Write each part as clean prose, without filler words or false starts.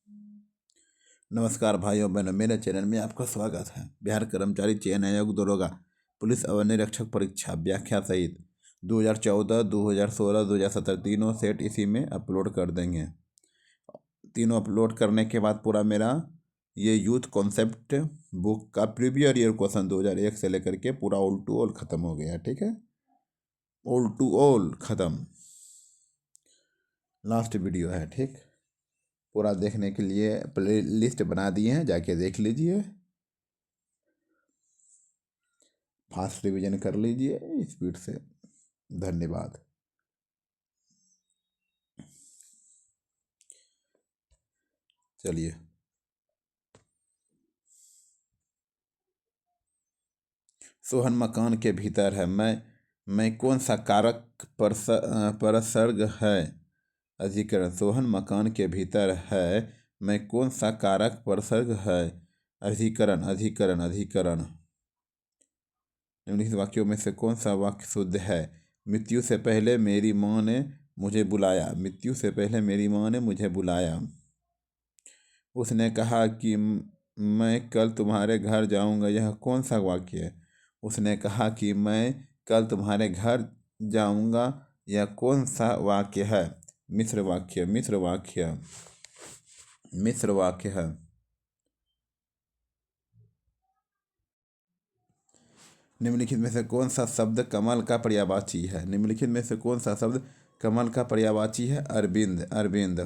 नमस्कार भाइयों बहनों, मेरे चैनल में आपका स्वागत है। बिहार कर्मचारी चयन आयोग दरोगा पुलिस अवर निरीक्षक परीक्षा व्याख्या सहित 2014, 2016, 2017 तीनों सेट इसी में अपलोड कर देंगे। तीनों अपलोड करने के बाद पूरा मेरा ये यूथ कॉन्सेप्ट बुक का प्रीवियस ईयर क्वेश्चन 2001 से लेकर के पूरा ऑल टू ऑल ख़त्म हो गया। ठीक है, ऑल टू ऑल ख़त्म, लास्ट वीडियो है। ठीक, पूरा देखने के लिए प्ले लिस्ट बना दिए हैं, जाके देख लीजिए, फास्ट रिवीजन कर लीजिए स्पीड से। धन्यवाद। चलिए, सोहन मकान के भीतर है। मैं कौन सा कारक परसर्ग है? अधिकरण। सोहन मकान के भीतर है, मैं कौन सा कारक परसर्ग है? अधिकरण अधिकरण अधिकरण। निम्नलिखित वाक्यों में से कौन सा वाक्य शुद्ध है? मृत्यु से पहले मेरी माँ ने मुझे बुलाया। मृत्यु से पहले मेरी माँ ने मुझे बुलाया। उसने कहा कि मैं कल तुम्हारे घर जाऊंगा। यह कौन सा वाक्य है? उसने कहा कि मैं कल तुम्हारे घर जाऊंगा। यह कौन सा वाक्य है? मिश्र वाक्य मिश्र वाक्य मिश्र वाक्य है। निम्नलिखित में से कौन सा शब्द कमल का पर्यायवाची है? निम्नलिखित में से कौन सा शब्द कमल का पर्यायवाची है? अरविंद अरविंद।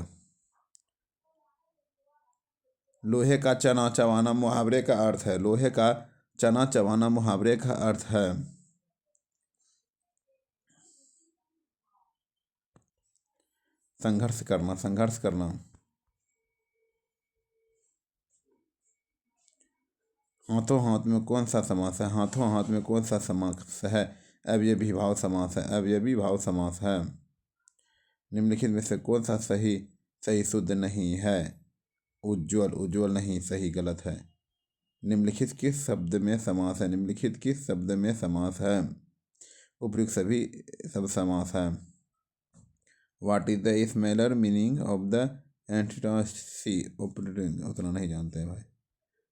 लोहे का चना चबाना मुहावरे का अर्थ है। लोहे का चना चबाना मुहावरे का अर्थ है। संघर्ष करना संघर्ष करना। हाथों हाथ में कौन सा समास है? हाथों हाथ में कौन सा समास है? अवयवी भाव समास है। अवयवी भाव समास है। निम्नलिखित में से कौन सा सही सही शुद्ध नहीं है? उज्ज्वल उज्ज्वल नहीं, सही गलत है। निम्नलिखित किस शब्द में समास है? निम्नलिखित किस शब्द में समास है? उपयुक्त सभी सब समास है। What is the similar meaning of the एंटीसी? उतना नहीं जानते हैं भाई।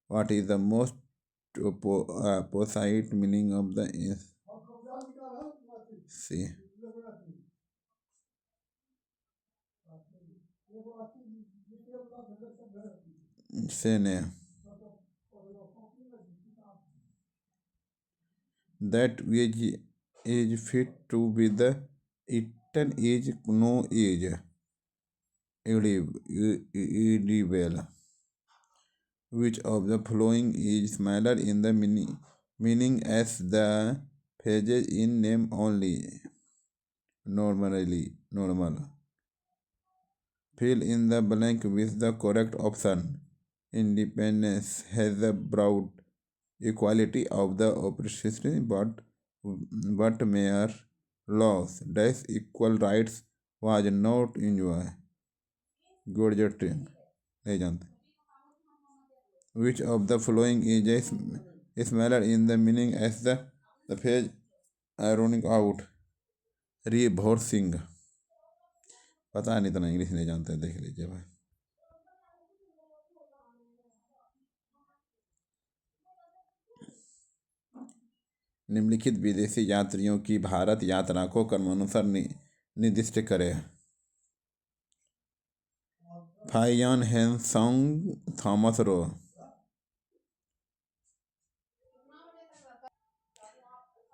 What is the most opposite meaning of the सी? सेने। That which is fit to be the eaten is no is edible. Which of the following is smaller in the meaning as the phases in name only? Normal. Fill in the blank with the correct option. Independence has the broad equality of the opposition, but mere laws dash equal rights was not enjoyed. Gorgeting नहीं जानते। Which of the following is smaller in the meaning as the phrase ironing out? Reversing। पता नहीं, इतना English नहीं जानते, देख लीजिए भाई। निम्नलिखित विदेशी यात्रियों की भारत यात्रा को क्रमानुसार निर्दिष्ट करें। Fahien Hiuen Tsang, Thomas Roe.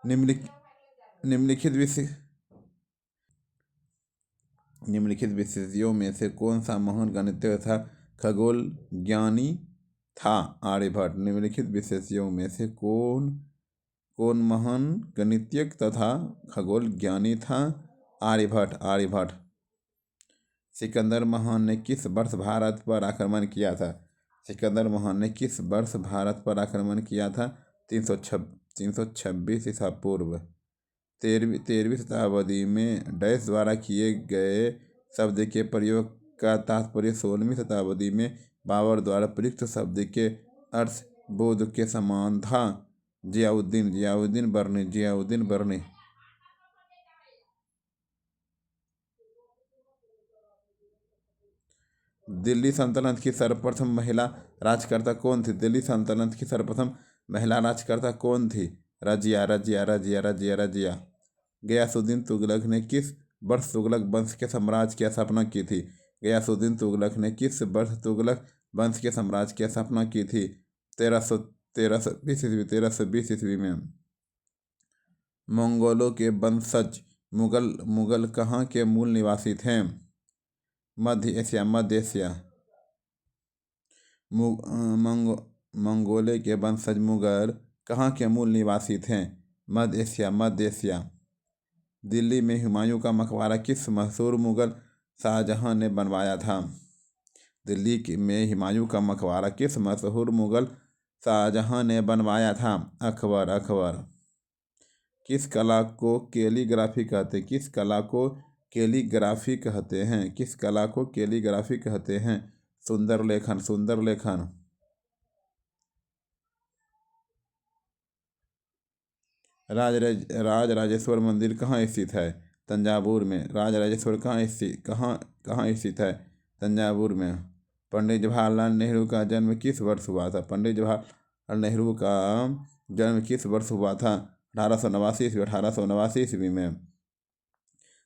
निम्नलिखित विशेषज्ञों में से कौन सा महान गणितज्ञ तथा खगोल ज्ञानी था? आर्यभट्ट। निम्नलिखित विशेषज्ञों में से कौन महान गणितज्ञ तथा खगोल ज्ञानी था? आर्यभट्ट। सिकंदर महान ने किस वर्ष भारत पर आक्रमण किया था? सिकंदर महान ने किस वर्ष भारत पर आक्रमण किया था? 326 ईसा पूर्व। 13वीं शताब्दी में डैश द्वारा किए गए शब्द के प्रयोग का तात्पर्य 16वीं शताब्दी में बाबर द्वारा प्रयुक्त शब्द के अर्थ बोध के समान था। जियाउद्दीन बर्नी। दिल्ली सल्तनत की सर्वप्रथम महिला राज्यकर्ता कौन थी? दिल्ली सल्तनत की सर्वप्रथम महिला राज्यकर्ता कौन थी? रजिया रजिया रजिया रजिया रजिया। गयासुद्दीन तुगलक ने किस वर्ष तुगलक वंश के साम्राज्य की स्थापना की थी? गयासुद्दीन तुगलक ने किस वर्ष तुगलक वंश के साम्राज्य की स्थापना की थी? 1320 ईस्वी में। मंगोलों के वंशज मुगल मुगल कहाँ के मूल निवासी थे? मध्य एशिया मध्य एशिया। मंगोले के वंशज मुगल कहाँ के मूल निवासी थे? मध्य एशिया मध्य एशिया। दिल्ली में हुमायूं का मकबरा किस मशहूर मुगल शाहजहां ने बनवाया था? दिल्ली में हुमायूं का मकबरा किस मशहूर मुगल शाहजहां ने बनवाया था? अकबर अकबर। किस कला को कैलीग्राफी कहते हैं? किस कला को कैलीग्राफी कहते हैं? किस कला को कैलीग्राफी कहते हैं? सुंदर लेखन सुंदर लेखन। राजराजेश्वर मंदिर कहाँ स्थित है? तंजावुर में। राजराजेश्वर कहाँ स्थित है? तंजावुर में। पंडित जवाहरलाल नेहरू का जन्म किस वर्ष हुआ था? पंडित जवाहरलाल नेहरू का जन्म किस वर्ष हुआ था? 1889 ईस्वी में।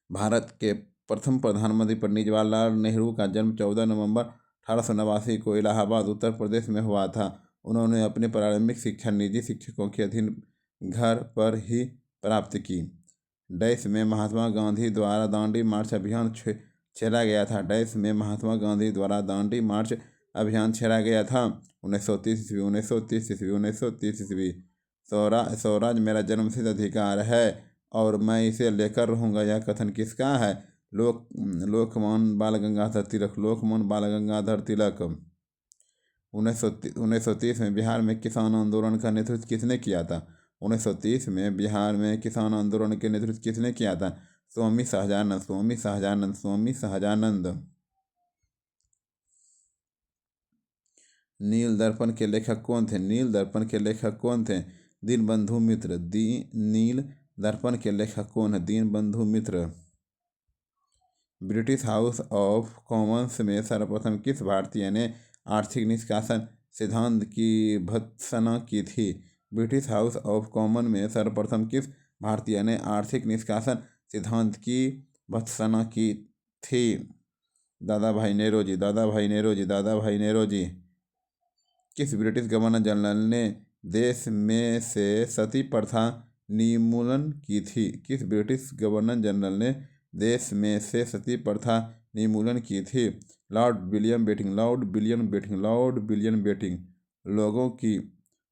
भारत के प्रथम प्रधानमंत्री पंडित जवाहरलाल नेहरू का जन्म 14 नवंबर 1889 को इलाहाबाद उत्तर प्रदेश में हुआ था। उन्होंने अपनी प्रारंभिक शिक्षा निजी शिक्षकों के अधीन घर पर ही प्राप्त की। डैश में महात्मा गांधी द्वारा दांडी मार्च अभियान छेड़ा गया था? डैश में महात्मा गांधी द्वारा दांडी मार्च अभियान छेड़ा गया था? 1930 ईस्वी। स्वराज मेरा जन्मसिद्ध अधिकार है और मैं इसे लेकर रहूँगा, यह कथन किसका है? लोकमान्य बाल गंगाधर तिलक। लोकमान्य बाल गंगाधर तिलक। 1930 में बिहार में किसान आंदोलन का नेतृत्व किसने किया था? 1930 में बिहार में किसान आंदोलन के नेतृत्व किसने किया था? स्वामी सहजानंद स्वामी सहजानंद स्वामी सहजानंद। नील दर्पण के लेखक कौन थे? नील दर्पण के लेखक कौन थे? दीनबंधु मित्र। नील दर्पण के लेखक कौन है? दीनबंधु मित्र। ब्रिटिश हाउस ऑफ कॉमन्स में सर्वप्रथम किस भारतीय ने आर्थिक निष्कासन सिद्धांत की भत्सना की थी? ब्रिटिश हाउस ऑफ कॉमन में सर्वप्रथम किस भारतीय ने आर्थिक निष्कासन सिद्धांत की भत्सना की थी? दादा भाई नेहरू। दादा भाई नेहरू। किस ब्रिटिश गवर्नर जनरल ने देश में से सती प्रथा निर्मूलन की थी? किस ब्रिटिश गवर्नर जनरल ने देश में से सती प्रथा निर्मूलन की थी? Lord William Bentinck.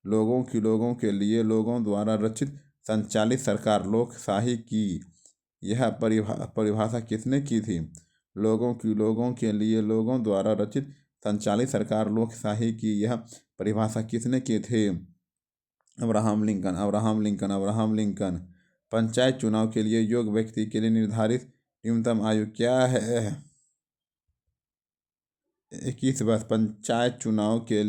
लोगों के लिए लोगों द्वारा रचित संचालित सरकार लोकशाही की यह परिभाषा किसने की थी? लोगों के लिए लोगों द्वारा रचित संचालित सरकार लोकशाही की यह परिभाषा किसने की थी? Abraham Lincoln. पंचायत चुनाव के लिए योग्य व्यक्ति के लिए निर्धारित न्यूनतम आयु क्या है? 21 वर्ष। पंचायत चुनाव के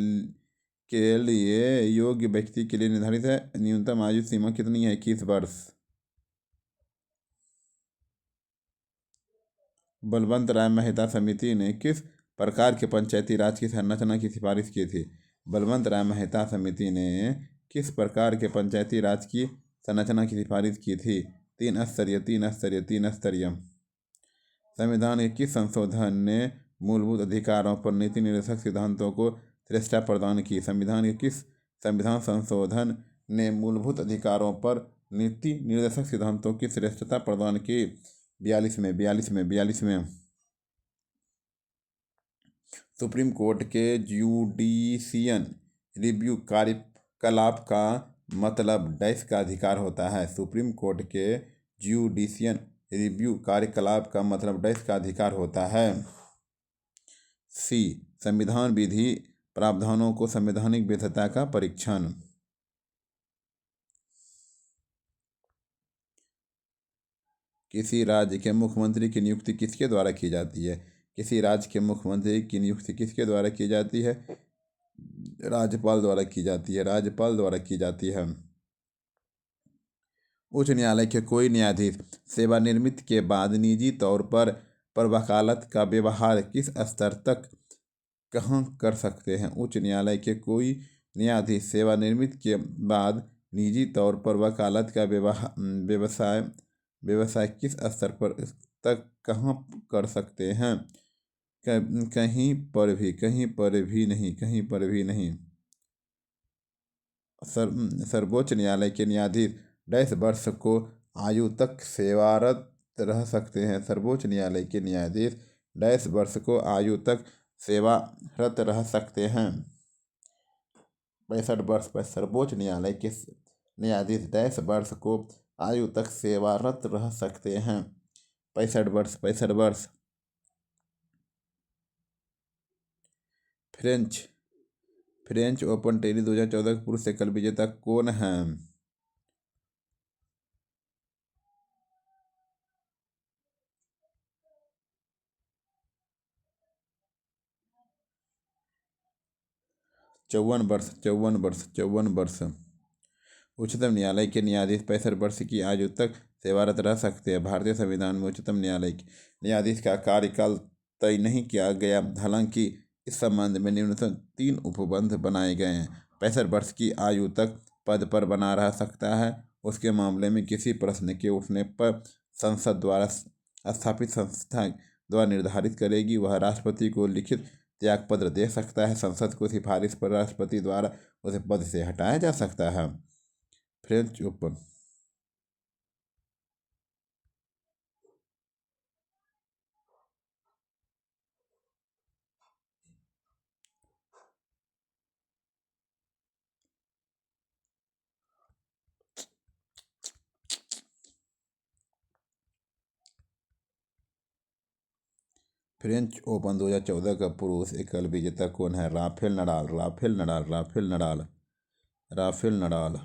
लिए योग्य व्यक्ति के लिए निर्धारित है न्यूनतम आयु सीमा कितनी है? 21 वर्ष। बलवंत राय मेहता समिति ने किस प्रकार के पंचायती राज की संरचना की सिफारिश की थी? बलवंत राय मेहता समिति ने किस प्रकार के पंचायती राज की संरचना की सिफारिश की थी? 3 स्तरीय। संविधान के किस संशोधन ने मूलभूत अधिकारों पर नीति निर्देशक सिद्धांतों को श्रेष्ठता प्रदान की? संविधान के किस संविधान संशोधन ने मूलभूत अधिकारों पर नीति निर्देशक सिद्धांतों की श्रेष्ठता प्रदान की? 42 में। सुप्रीम कोर्ट के जुडिशियल रिव्यू कार्यकलाप का मतलब डैश का अधिकार होता है? सुप्रीम कोर्ट के जुडिशियल रिव्यू कार्यकलाप का मतलब डैश का अधिकार होता है? सी। संविधान विधि प्रावधानों को संवैधानिक वैधता का परीक्षण। किसी राज्य के मुख्यमंत्री की नियुक्ति किसके द्वारा की जाती है? किसी राज्य के मुख्यमंत्री की नियुक्ति किसके द्वारा की जाती है? राज्यपाल द्वारा की जाती है। उच्च न्यायालय के कोई न्यायाधीश सेवानिवृत्ति के बाद निजी तौर पर वकालत का व्यवहार किस स्तर तक कहाँ कर सकते हैं? उच्च न्यायालय के कोई न्यायाधीश सेवानिवृत्ति के बाद निजी तौर पर वकालत का व्यवसाय व्यवसाय किस स्तर पर तक कहाँ कर सकते हैं? कहीं पर भी, कहीं पर भी नहीं, कहीं पर भी नहीं। सर्वोच्च न्यायालय के न्यायाधीश डैश वर्ष को आयु तक सेवारत रह सकते हैं। सर्वोच्च न्यायालय के न्यायाधीश डैश वर्ष को आयु तक सेवारत रह सकते हैं। 65 वर्ष पर सर्वोच्च न्यायालय के न्यायाधीश डैश वर्ष को आयु तक सेवारत रह सकते हैं। 65 वर्ष, 65 वर्ष। फ्रेंच ओपन टेनिस 2014 के पुरुष एकल विजेता कौन है? 54 वर्ष, 54 वर्ष, 54 वर्ष। उच्चतम न्यायालय के न्यायाधीश 65 वर्ष की आयु तक सेवारत रह सकते हैं। भारतीय संविधान में उच्चतम न्यायालय के न्यायाधीश का कार्यकाल तय नहीं किया गया, हालांकि इस संबंध में निम्नतम 3 उपबंध बनाए गए हैं। 65 वर्ष की आयु तक पद पर बना रह सकता है। उसके मामले में किसी प्रश्न के उठने पर संसद द्वारा स्थापित संस्था द्वारा निर्धारित करेगी। वह राष्ट्रपति को लिखित त्यागपत्र दे सकता है। संसद को सिफारिश पर राष्ट्रपति द्वारा उसे पद से हटाया जा सकता है। French open. फ्रेंच ओपन 2014 का पुरुष एकल विजेता कौन है? Rafael Nadal, Rafael Nadal, Rafael Nadal, Rafael Nadal.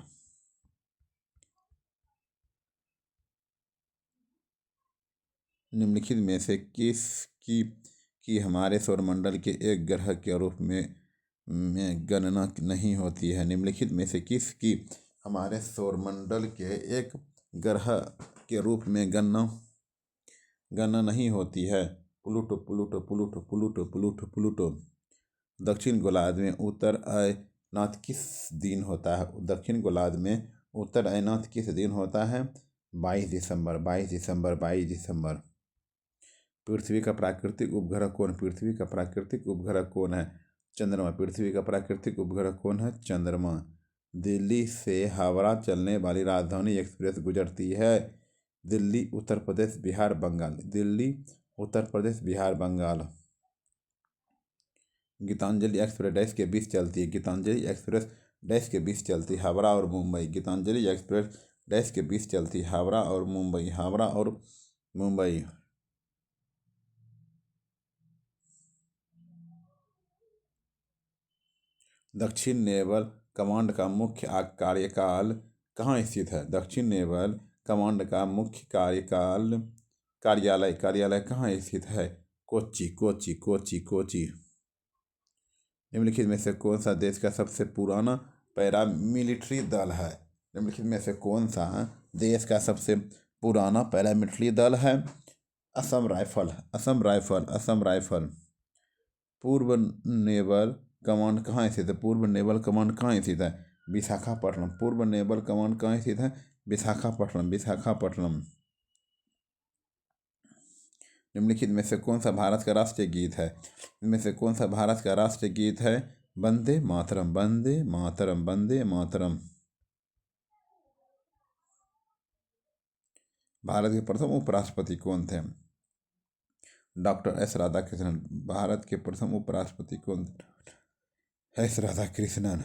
निम्नलिखित में से किस की हमारे सौरमंडल के एक ग्रह के रूप में गणना नहीं होती है? निम्नलिखित में से किस की हमारे सौरमंडल के एक ग्रह के रूप में गणना नहीं होती है? Pluto, Pluto, Pluto, Pluto, Pluto, Pluto. दक्षिण गोलार्ध में उत्तर अयनात किस दिन होता है? दक्षिण गोलार्ध में उत्तर अयनात किस दिन होता है? 22 दिसंबर, 22 दिसंबर, 22 दिसंबर। पृथ्वी का प्राकृतिक उपग्रह कौन? पृथ्वी का प्राकृतिक उपग्रह कौन है? चंद्रमा। पृथ्वी का प्राकृतिक उपग्रह कौन है? चंद्रमा। दिल्ली से हावड़ा चलने वाली राजधानी एक्सप्रेस गुजरती है। दिल्ली, उत्तर प्रदेश, बिहार, बंगाल। दिल्ली, उत्तर प्रदेश, बिहार, बंगाल। गीतांजलि एक्सप्रेस डैश के बीच चलती है। गीतांजलि एक्सप्रेस डैश के बीच चलती है। हावड़ा और मुंबई। गीतांजलि एक्सप्रेस डैश के बीच चलती है। हावड़ा और मुंबई, हावड़ा और मुंबई। दक्षिण नेवल कमांड का मुख्य कार्यकाल कहाँ स्थित है? दक्षिण नेवल कमांड का मुख्य कार्यालय कहाँ स्थित है? कोच्चि, कोच्चि, कोच्चि, कोच्चि। निम्नलिखित में से कौन सा देश का सबसे पुराना पैरामिलिट्री दल है? निम्नलिखित में से कौन सा देश का सबसे पुराना पैरामिलिट्री दल है? Assam rifle, Assam rifle, Assam rifle. पूर्व नेवल कमांड कहाँ स्थित है? पूर्व नेवल कमांड कहाँ स्थित है? विशाखापट्टनम। पूर्व नेवल कमांड कहाँ स्थित है? विशाखापट्टनम, विशाखापट्टनम। निम्नलिखित में से कौन सा भारत का राष्ट्रीय गीत है? इनमें से कौन सा भारत का राष्ट्रीय गीत है? वंदे मातरम, वंदे मातरम, वंदे मातरम। भारत के प्रथम उपराष्ट्रपति कौन थे? Doctor S Radhakrishnan. भारत के प्रथम उपराष्ट्रपति कौन थे? एस राधाकृष्णन।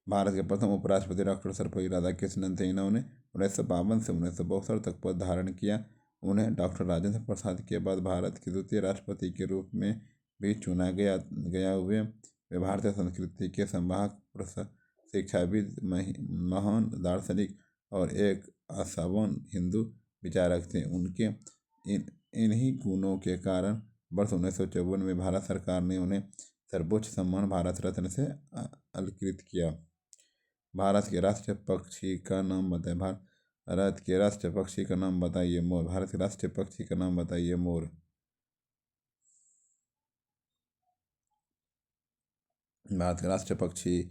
भारत के प्रथम उपराष्ट्रपति डॉक्टर सर्वपल्ली राधाकृष्णन थे। इन्होंने 1952 से 1962 तक पद धारण किया। उन्हें डॉक्टर राजेंद्र प्रसाद के बाद भारत के द्वितीय राष्ट्रपति के रूप में भी चुना गया हुए। वे भारतीय संस्कृति के संवाहक, शिक्षाविद, महान दार्शनिक और एक आशावान हिंदू विचारक थे। उनके इन्हीं गुणों के कारण वर्ष 1954 में भारत सरकार ने उन्हें सर्वोच्च सम्मान भारत रत्न से अलंकृत किया। भारत के राष्ट्रीय पक्षी का नाम बताइए। भारत के राष्ट्रीय पक्षी का नाम बताइए। मोर। भारत के राष्ट्रीय पक्षी का नाम बताइए। मोर। भारत का राष्ट्रीय पक्षी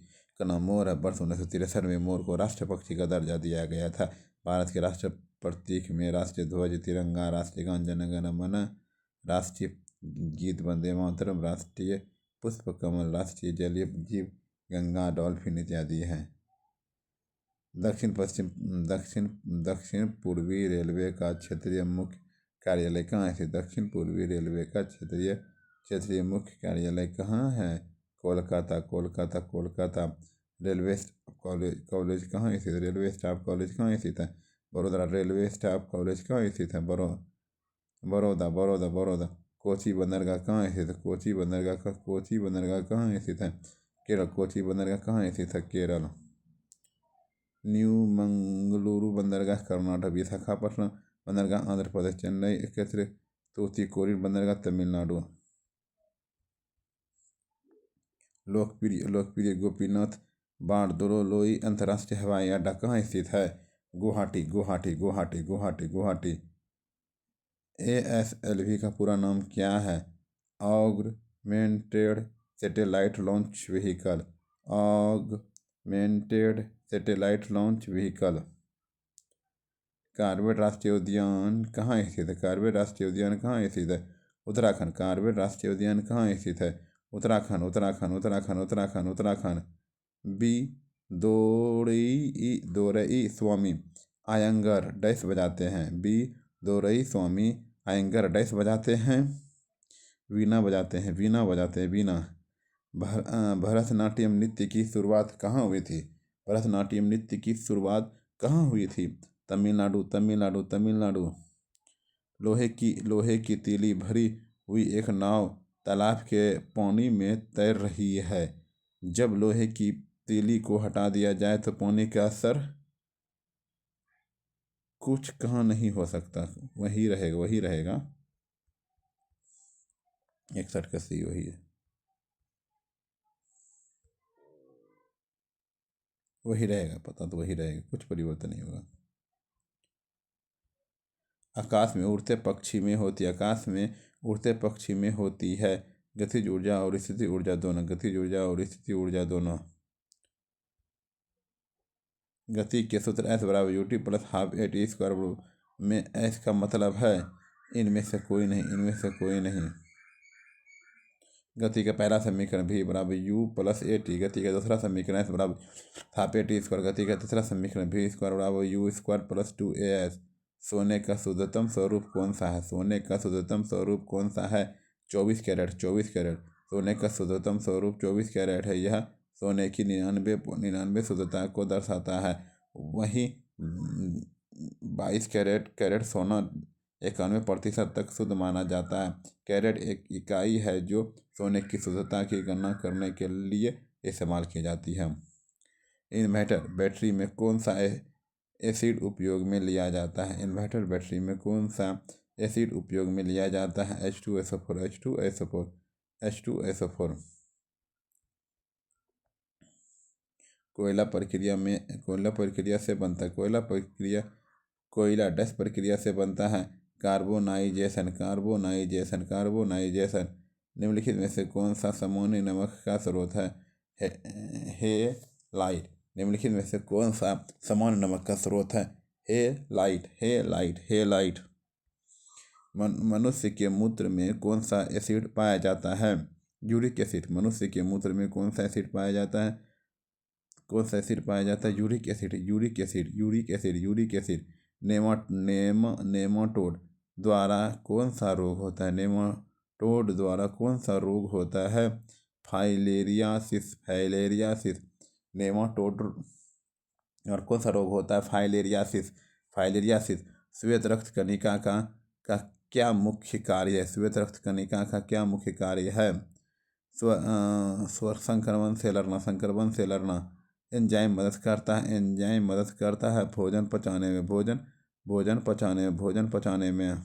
का नाम मोर है। वर्ष 1963 में मोर को राष्ट्रीय पक्षी का दर्जा दिया गया था। भारत के राष्ट्रीय प्रतीक में राष्ट्रीय ध्वज, तिरंगा, राष्ट्रीय गान जन गण मन, राष्ट्रीय गीत वंदे मातरम, राष्ट्रीय पुष्प कमल, राष्ट्रीय जलीय जीव गंगा, डॉल्फिन इत्यादि हैं। दक्षिण पूर्वी रेलवे का क्षेत्रीय मुख्य कार्यालय कहाँ है? दक्षिण पूर्वी रेलवे का क्षेत्रीय मुख्य कार्यालय कहाँ है? कोलकाता, कोलकाता, कोलकाता। रेलवे कॉलेज कहाँ स्थित है? रेलवे स्टाफ कॉलेज कहाँ स्थित है? बड़ोदरा। रेलवे स्टाफ कॉलेज कहाँ स्थित है? बड़ौदा, बड़ौदा, बड़ौदा। कोची बंदरगाह कहाँ स्थित है? कोची बंदरगाह कहाँ स्थित है? केरल। कोची बंदरगाह कहाँ स्थित है? केरल। न्यू मंगलुरु बंदरगाह कर्नाटक। विशाखापट्टनम बंदरगाह आंध्र प्रदेश। चेन्नई क्षेत्र तूतीकोरिन बंदरगाह तमिलनाडु। लोकप्रिय गोपीनाथ बारदलोई अंतर्राष्ट्रीय हवाई अड्डा कहाँ स्थित है? गुवाहाटी, गुवाहाटी, गुवाहाटी, गुवाहाटी, गुवाहाटी। ASLV का पूरा नाम क्या है? Augmented satellite launch vehicle. Augmented satellite launch vehicle. Corbett राष्ट्रीय उद्यान कहाँ स्थित है? कार्बेट राष्ट्रीय उद्यान कहाँ स्थित है? उत्तराखंड। कार्बेट राष्ट्रीय उद्यान कहाँ स्थित है? उत्तराखंड, उत्तराखंड, उत्तराखंड, उत्तराखंड, उत्तराखंड। बी दोरई स्वामी आयंगर डैश बजाते हैं। बी दोरई स्वामी आयंगर डैश बजाते हैं। वीणा बजाते हैं, वीणा बजाते हैं, वीणा। भरतनाट्यम नृत्य की शुरुआत कहाँ हुई थी? भरतनाट्यम नृत्य की शुरुआत कहाँ हुई थी? तमिलनाडु, तमिलनाडु, तमिलनाडु। लोहे की तीली भरी हुई एक नाव तालाब के पानी में तैर रही है। जब लोहे की तीली को हटा दिया जाए तो पानी का स्तर कुछ कहाँ नहीं हो सकता, वही रहेगा, वही रहेगा। 61 का सही वही है, वही रहेगा। पता तो वही रहेगा, कुछ परिवर्तन नहीं होगा। आकाश में उड़ते पक्षी में होती आकाश में उड़ते पक्षी में होती है गतिज ऊर्जा और स्थिति ऊर्जा दोनों। गतिज ऊर्जा और स्थिति ऊर्जा दोनों। गति के सूत्र S बराबर UT plus half AT square में S का मतलब है इनमें से कोई नहीं, इनमें से कोई नहीं। गति का पहला समीकरण V बराबर U प्लस AT। गति का दूसरा समीकरण S बराबर हाफ AT स्क्वायर। गति का तीसरा समीकरण V स्क्वायर बराबर U स्क्वायर प्लस 2AS। सोने का शुद्धतम स्वरूप कौन सा है? सोने का शुद्धतम स्वरूप कौन सा है? 24 कैरेट, 24 कैरेट। सोने का शुद्धतम स्वरूप 24 कैरेट है। यह सोने की 99 शुद्धता को दर्शाता है। वहीं 22 कैरेट सोना 91% तक शुद्ध माना जाता है। कैरेट एक इकाई है जो सोने की शुद्धता की गणना करने के लिए इस्तेमाल की जाती है। इन्वर्टर बैटरी में कौन सा एसिड उपयोग में लिया जाता है? इन्वर्टर बैटरी में कौन सा एसिड उपयोग में लिया जाता है? H2SO4, H2SO4, H2SO4। कोयला प्रक्रिया से बनता है। कोयला डैश प्रक्रिया से बनता है। Carbonisation, carbonisation, carbonisation. निम्नलिखित में से कौन सा सामान्य नमक का स्रोत है? हेलाइट। निम्नलिखित में से कौन सा सामान्य नमक का स्रोत है? Halide, halide, halide. मनुष्य के मूत्र में कौन सा एसिड पाया जाता है? Uric acid. मनुष्य के मूत्र में कौन सा एसिड पाया जाता है? कौन सा एसिड पाया जाता है? Uric acid, uric acid, uric acid, uric acid. Nematode द्वारा कौन सा रोग होता है? नेमाटोड द्वारा कौन सा रोग होता है? Filariasis, filariasis. नेमाटोड और कौन सा रोग होता है? Filariasis, filariasis. श्वेत रक्त कणिका का क्या मुख्य कार्य है? श्वेत रक्त कणिका का क्या मुख्य कार्य है? संक्रमण से लड़ना, संक्रमण से लड़ना। एंजाइम मदद करता है, एंजाइम मदद करता है भोजन पचाने में, भोजन पचाने में।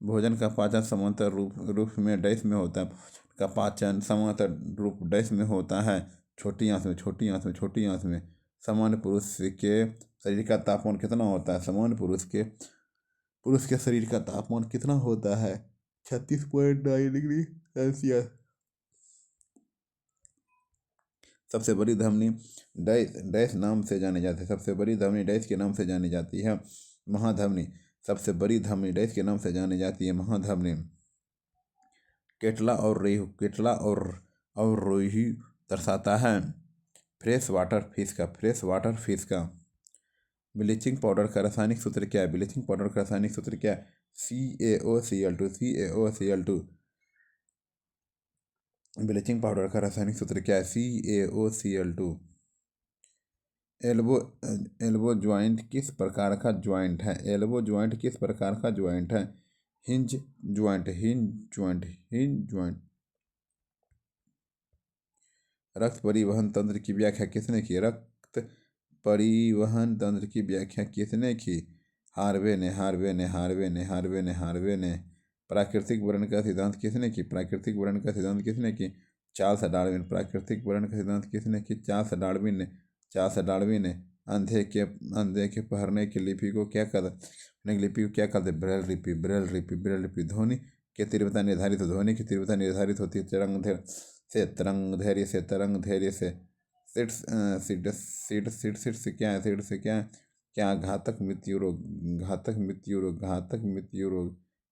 भोजन का पाचन समांतर रूप में डैश में होता है। भोजन का पाचन समांतर रूप डैश में होता है। छोटी आंत में, छोटी आंत में, छोटी आंत में। सामान्य पुरुष के शरीर का तापमान कितना होता है? सामान्य पुरुष के शरीर का तापमान कितना होता है? 36.9 डिग्री सेल्सियस। सबसे बड़ी धमनी डैश डैश नाम से जानी जाती है। सबसे बड़ी धमनी डैश के नाम से जानी जाती है, महाधमनी। सबसे बड़ी धमनी डैश के नाम से जानी जाती है, महाधमनी। केटला और रेहू, केटला और रोही दर्शाता है फ्रेश वाटर फिश का। ब्लीचिंग पाउडर का रासायनिक सूत्र क्या है? ब्लीचिंग पाउडर का रासायनिक सूत्र क्या है? CaOCl2। ब्लीचिंग पाउडर का रासायनिक सूत्र क्या है? CaOCl2। एल्बो एल्बो ज्वाइंट किस प्रकार का ज्वाइंट है? एल्बो ज्वाइंट किस प्रकार का ज्वाइंट है? Hinge joint. रक्त परिवहन तंत्र की व्याख्या किसने की? रक्त परिवहन तंत्र की व्याख्या किसने की? हार्वे ने। प्राकृतिक वर्णन का सिद्धांत किसने की? प्राकृतिक वर्णन का सिद्धांत किसने की? Charles Darwin. प्राकृतिक वर्णन का सिद्धांत किसने की? चार्ल्स डार्विन ने। अंधे के पढ़ने की लिपि को क्या कहते? ब्रेल लिपि। ध्वनि की तीव्रता निर्धारित होती है तरंग धैर्य से। सीड से क्या है? क्या घातक मृत्यु रोग।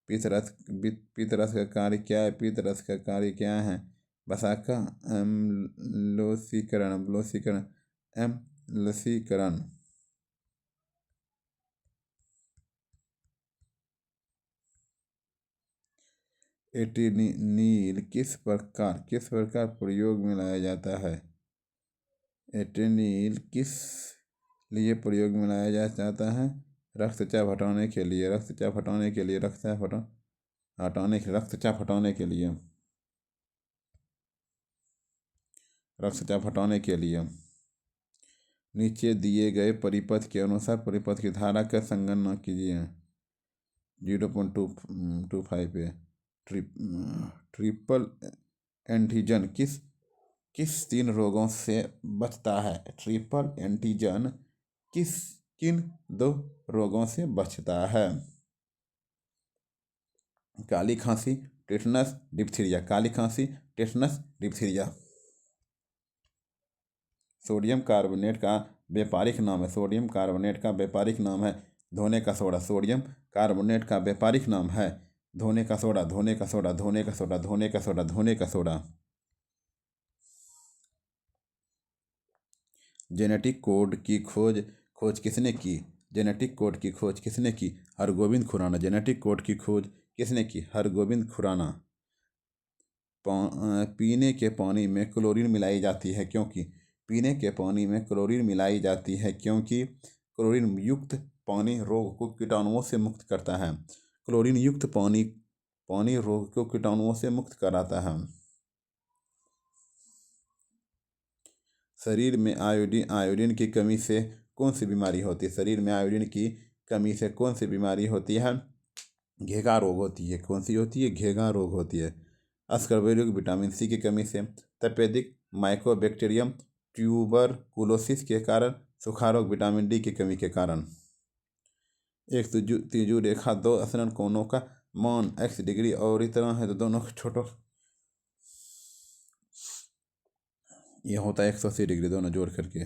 पित्तरस का कार्य क्या है? पित्तरस का कार्य क्या है? वसाका अम्लसीकरण। एटेनिल किस प्रकार प्रयोग में लाया जाता है? एटेनिल किस लिए प्रयोग में लाया जाता है? रक्तचाप हटाने के लिए। रक्तचाप हटाने के लिए। नीचे दिए गए परिपथ के अनुसार परिपथ की धारा का संगणना कीजिए। 0.25 पे ट्रिपल एंटीजन किस 3 रोगों से बचता है? ट्रिपल एंटीजन किन 2 रोगों से बचता है? काली खांसी, टेटनस, डिप्थीरिया। सोडियम कार्बोनेट का व्यापारिक नाम है धोने का सोडा। सोडियम कार्बोनेट का व्यापारिक नाम है धोने का सोडा। जेनेटिक कोड की खोज किसने की? हरगोविंद खुराना। जेनेटिक कोड की खोज किसने की? हरगोविंद खुराना। पीने के पानी में क्लोरीन मिलाई जाती है क्योंकि? क्लोरीन युक्त पानी रोग को कीटाणुओं से मुक्त करता है। क्लोरीन युक्त पानी रोग को कीटाणुओं से मुक्त कराता है। शरीर में आयोडीन की कमी से कौन सी बीमारी होती है? शरीर में आयोडीन की कमी से कौन सी बीमारी होती है? घेगा रोग होती है। कौन सी होती है? घेगा रोग होती है। अस्कर्बेरिक विटामिन सी की कमी से, तपेदिक माइकोबैक्टीरियम ट्यूबरकुलोसिस के कारण, सूखा रोग विटामिन डी की कमी के कारण। एक तीजु रेखा 2 असरण कोणों का मान x डिग्री और इतना है तो दोनों का छोटा ये होता है 180 डिग्री दोनों जोड़ करके।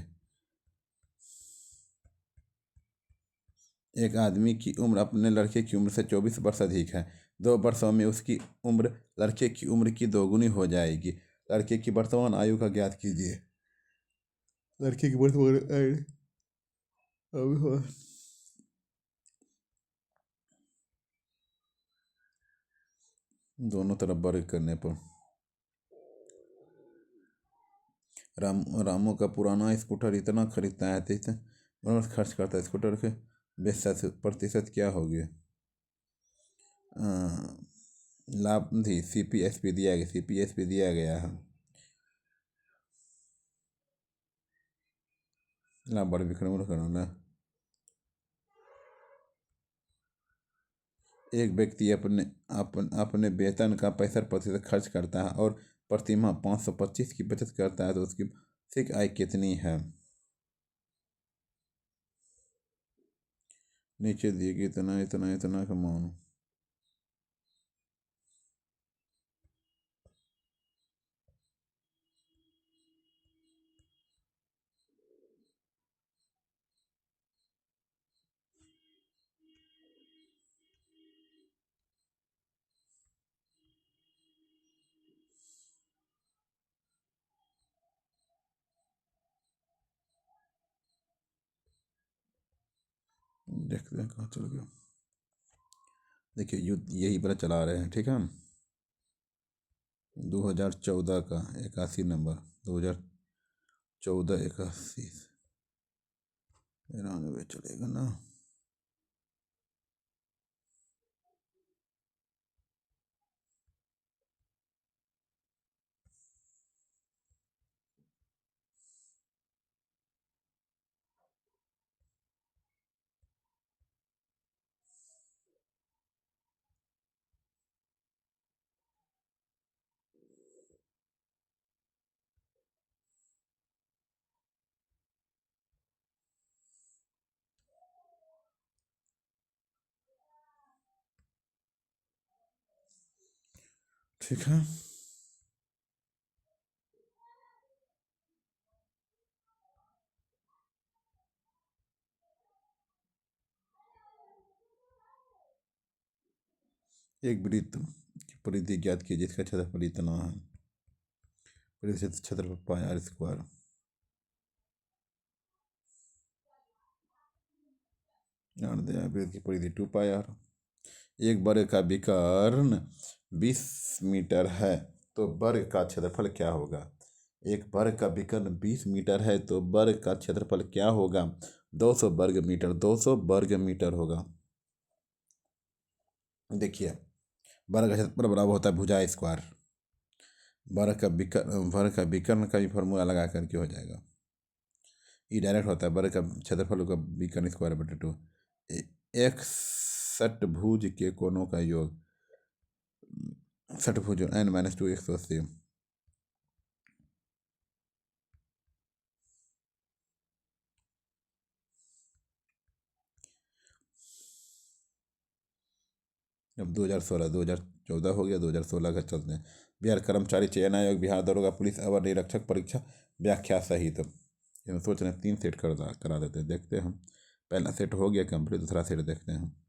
एक आदमी की उम्र अपने लड़के की उम्र से 24 वर्ष अधिक है। 2 वर्षों में उसकी उम्र लड़के की उम्र की दोगुनी हो जाएगी। लड़के की वर्तमान आयु का ज्ञात कीजिए। लड़के की वर्तमान आयु दोनों तरफ वर्ग करने पर रामू का पुराना स्कूटर इतना खरीदता है तो इतना खर्च करता है। स्कूटर के 20% क्या हो गया? लाभ थी CPSP दिया गया है। लाभ बड़ विक्रम करना। एक व्यक्ति अपने वेतन का 65% खर्च करता है और प्रति माह 525 की बचत करता है तो उसकी मासिक आय कितनी है? नीचे दिए गए इतना कमाओ। देखते हैं कहाँ चल गया। देखिए युद्ध यही पर चला रहे हैं, ठीक है। 2014 का 81 नंबर, 2014 81 93 चलेगा ना। ठीक है। एक वृत्त की परिधि ज्ञात कीजिए जिसका क्षेत्रफल इतना है। परिधि क्षेत्रफल पाई आर स्क्वायर। वृत्त की परिधि 2 पाई आर। एक वर्ग का विकर्ण 20 मीटर है तो वर्ग का क्षेत्रफल क्या होगा। एक वर्ग का विकर्ण 20 मीटर है तो वर्ग का क्षेत्रफल क्या होगा। 200 वर्ग मीटर, 200 वर्ग मीटर होगा। देखिए वर्ग का क्षेत्रफल बराबर होता है भुजा स्क्वायर। वर्ग का विकर्ण का भी फॉर्मूला लगा करके हो जाएगा। ये डायरेक्ट होता है वर्ग का क्षेत्रफल का विकर्ण स्क्वायर बटे 2। एक षटभुज के कोणों का योग। षटभुज n-2 180। अब 2014 हो गया, 2016 का चलते हैं। बिहार कर्मचारी चयन आयोग, बिहार दरोगा पुलिस अवर निरीक्षक परीक्षा व्याख्या सहित। हम सोच रहे हैं 3 सेट करा देते हैं, देखते हैं हम। पहला सेट हो गया कंप्लीट, दूसरा सेट देखते हैं।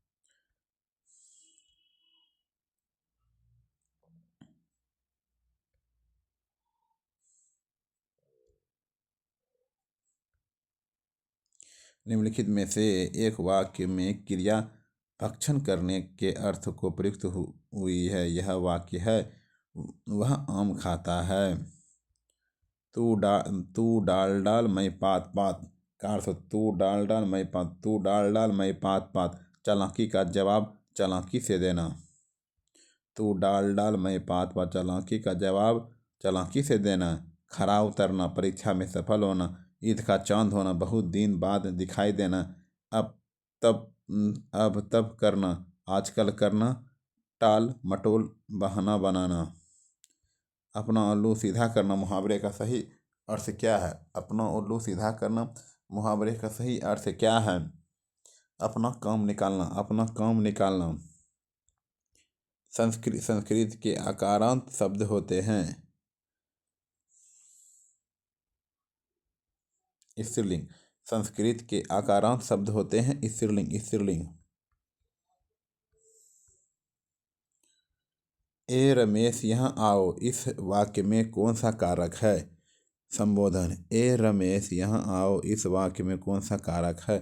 निम्नलिखित में से एक वाक्य में क्रिया भक्षण करने के अर्थ को प्रयुक्त हुई है। यह वाक्य है वह आम खाता है। तू डाल डाल मैं पात पात का अर्थ तू डाल डाल मैं पात, तू डाल डाल मैं पात पात। चालाकी का जवाब चालाकी से देना। तू डाल डाल मैं पात पात, चालाकी का जवाब चालाकी से देना। खरा उतरना, परीक्षा में सफल होना। ईद का चांद होना, बहुत दिन बाद दिखाई देना। अब अब तब करना, आजकल करना। टाल मटोल, बहाना बनाना। अपना उल्लू सीधा करना, मुहावरे का सही अर्थ क्या है। अपना उल्लू सीधा करना मुहावरे का सही अर्थ क्या है। अपना काम निकालना, अपना काम निकालना। संस्कृत के आकारांत शब्द होते हैं। स्त्रीलिंग। संस्कृत के आकारांत शब्द होते हैं स्त्रीलिंग, स्त्रीलिंग। ए रमेश यहाँ आओ, इस वाक्य में कौन सा कारक है। संबोधन। ए रमेश यहाँ आओ, इस वाक्य में कौन सा कारक है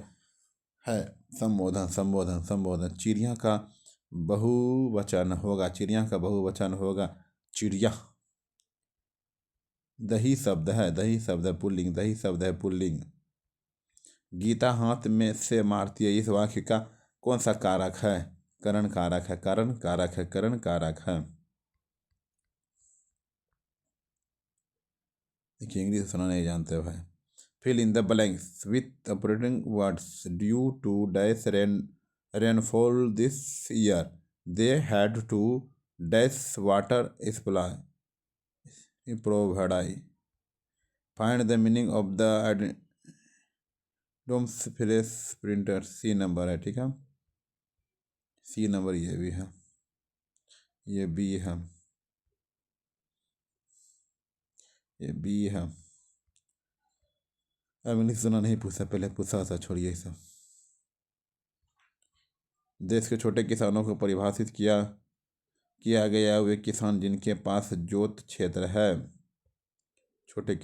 संबोधन, संबोधन, संबोधन। चिड़िया का बहुवचन होगा, चिड़िया का बहुवचन होगा चिड़िया। दही शब्द है, दही शब्द है पुल्लिंग, दही शब्द है पुल्लिंग। गीता हाथ में से मारती है, इस वाक्य का कौन सा कारक है। करण कारक है, करण कारक है, करण कारक है। देखिए इंग्लिश सुना नहीं जानते भाई। Fill in the blanks with operating words. Due to dash rainfall this year they had to dash water supply provide. Find the meaning of the idioms fresh printer. C number है, ठीक है। सी number ये भी है, ये B है, ये B है। अब इंग्लिश सुना नहीं पूछा, पहले पूछा था, छोड़िए सब। देश के छोटे किसानों को परिभाषित किया गया वे किसान जिनके पास जोत क्षेत्र है। छोटे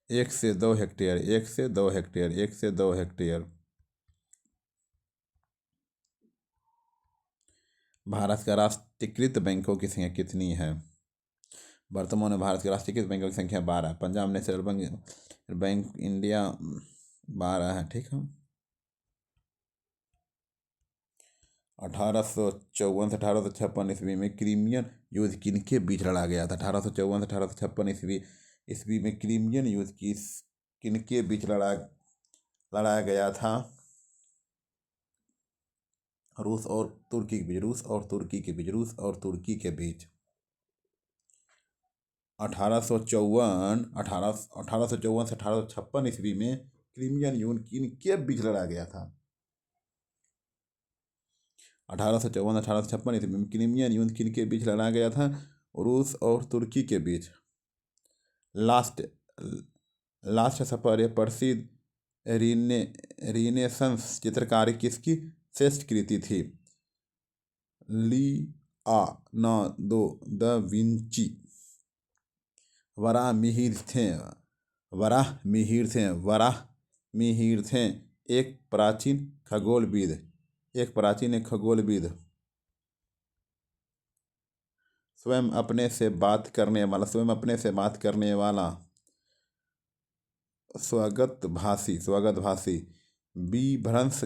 1 से 2 हेक्टेयर, 1 से 2 हेक्टेयर, 1 से 2 हेक्टेयर। भारत का राष्ट्रीयकृत बैंकों की संख्या कितनी है? वर्तमान में भारत के राष्ट्रीयकृत बैंकों की संख्या 12 है। पंजाब नेशनल बैंक इंडिया 12 है। ठीक है। 1854 से 1856 ईस्वी में क्रीमियन युद्ध किनके बीच लड़ा गया था? 1854 से 1856 ईस्वी में क्रीमियन युद्ध किनके बीच लड़ाया गया था? रूस और तुर्की के बीच। रूस और तुर्की के बीच। रूस और तुर्की के बीच। 1854 से 1856 ईस्वी में क्रीमियन युद्ध किनके बीच लड़ा गया था? 1854 1856 ईस्वी में क्रीमियन युद्ध किनके बीच लड़ा गया था? रूस और तुर्की के बीच। लास्ट लास्ट सफर ये प्रसिद्ध रीनेसंस चित्रकारी किसकी श्रेष्ठ कृति थी? Leonardo da Vinci. वराहमिहिर थे एक प्राचीन खगोलविद। स्वयं अपने से बात करने वाला स्वगतभाषी बीभ्रंश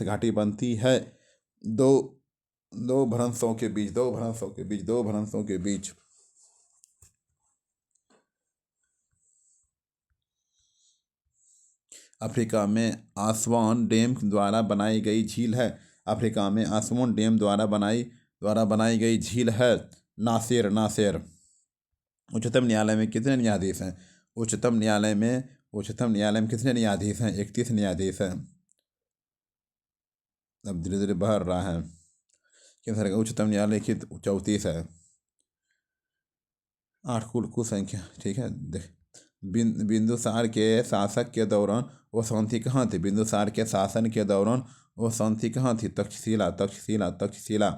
घाटी बनती है दो भ्रंशों के बीच। अफ्रीका में आस्वान डैम द्वारा बनाई गई झील है। अफ्रीका में आस्वान डैम द्वारा बनाई गई झील है नासेर। उच्चतम न्यायालय में कितने न्यायाधीश हैं? उच्चतम न्यायालय में कितने न्यायाधीश हैं? 31 न्यायाधीश हैं। अब धीरे धीरे बढ़ रहा है। उच्चतम न्यायालय की 34 है। 8 कुल संख्या। ठीक है। देख, बिंदुसार के शासक के दौरान वो शांति कहाँ थी? बिंदुसार के शासन के दौरान वो शांति कहाँ थी? तक्षशिला।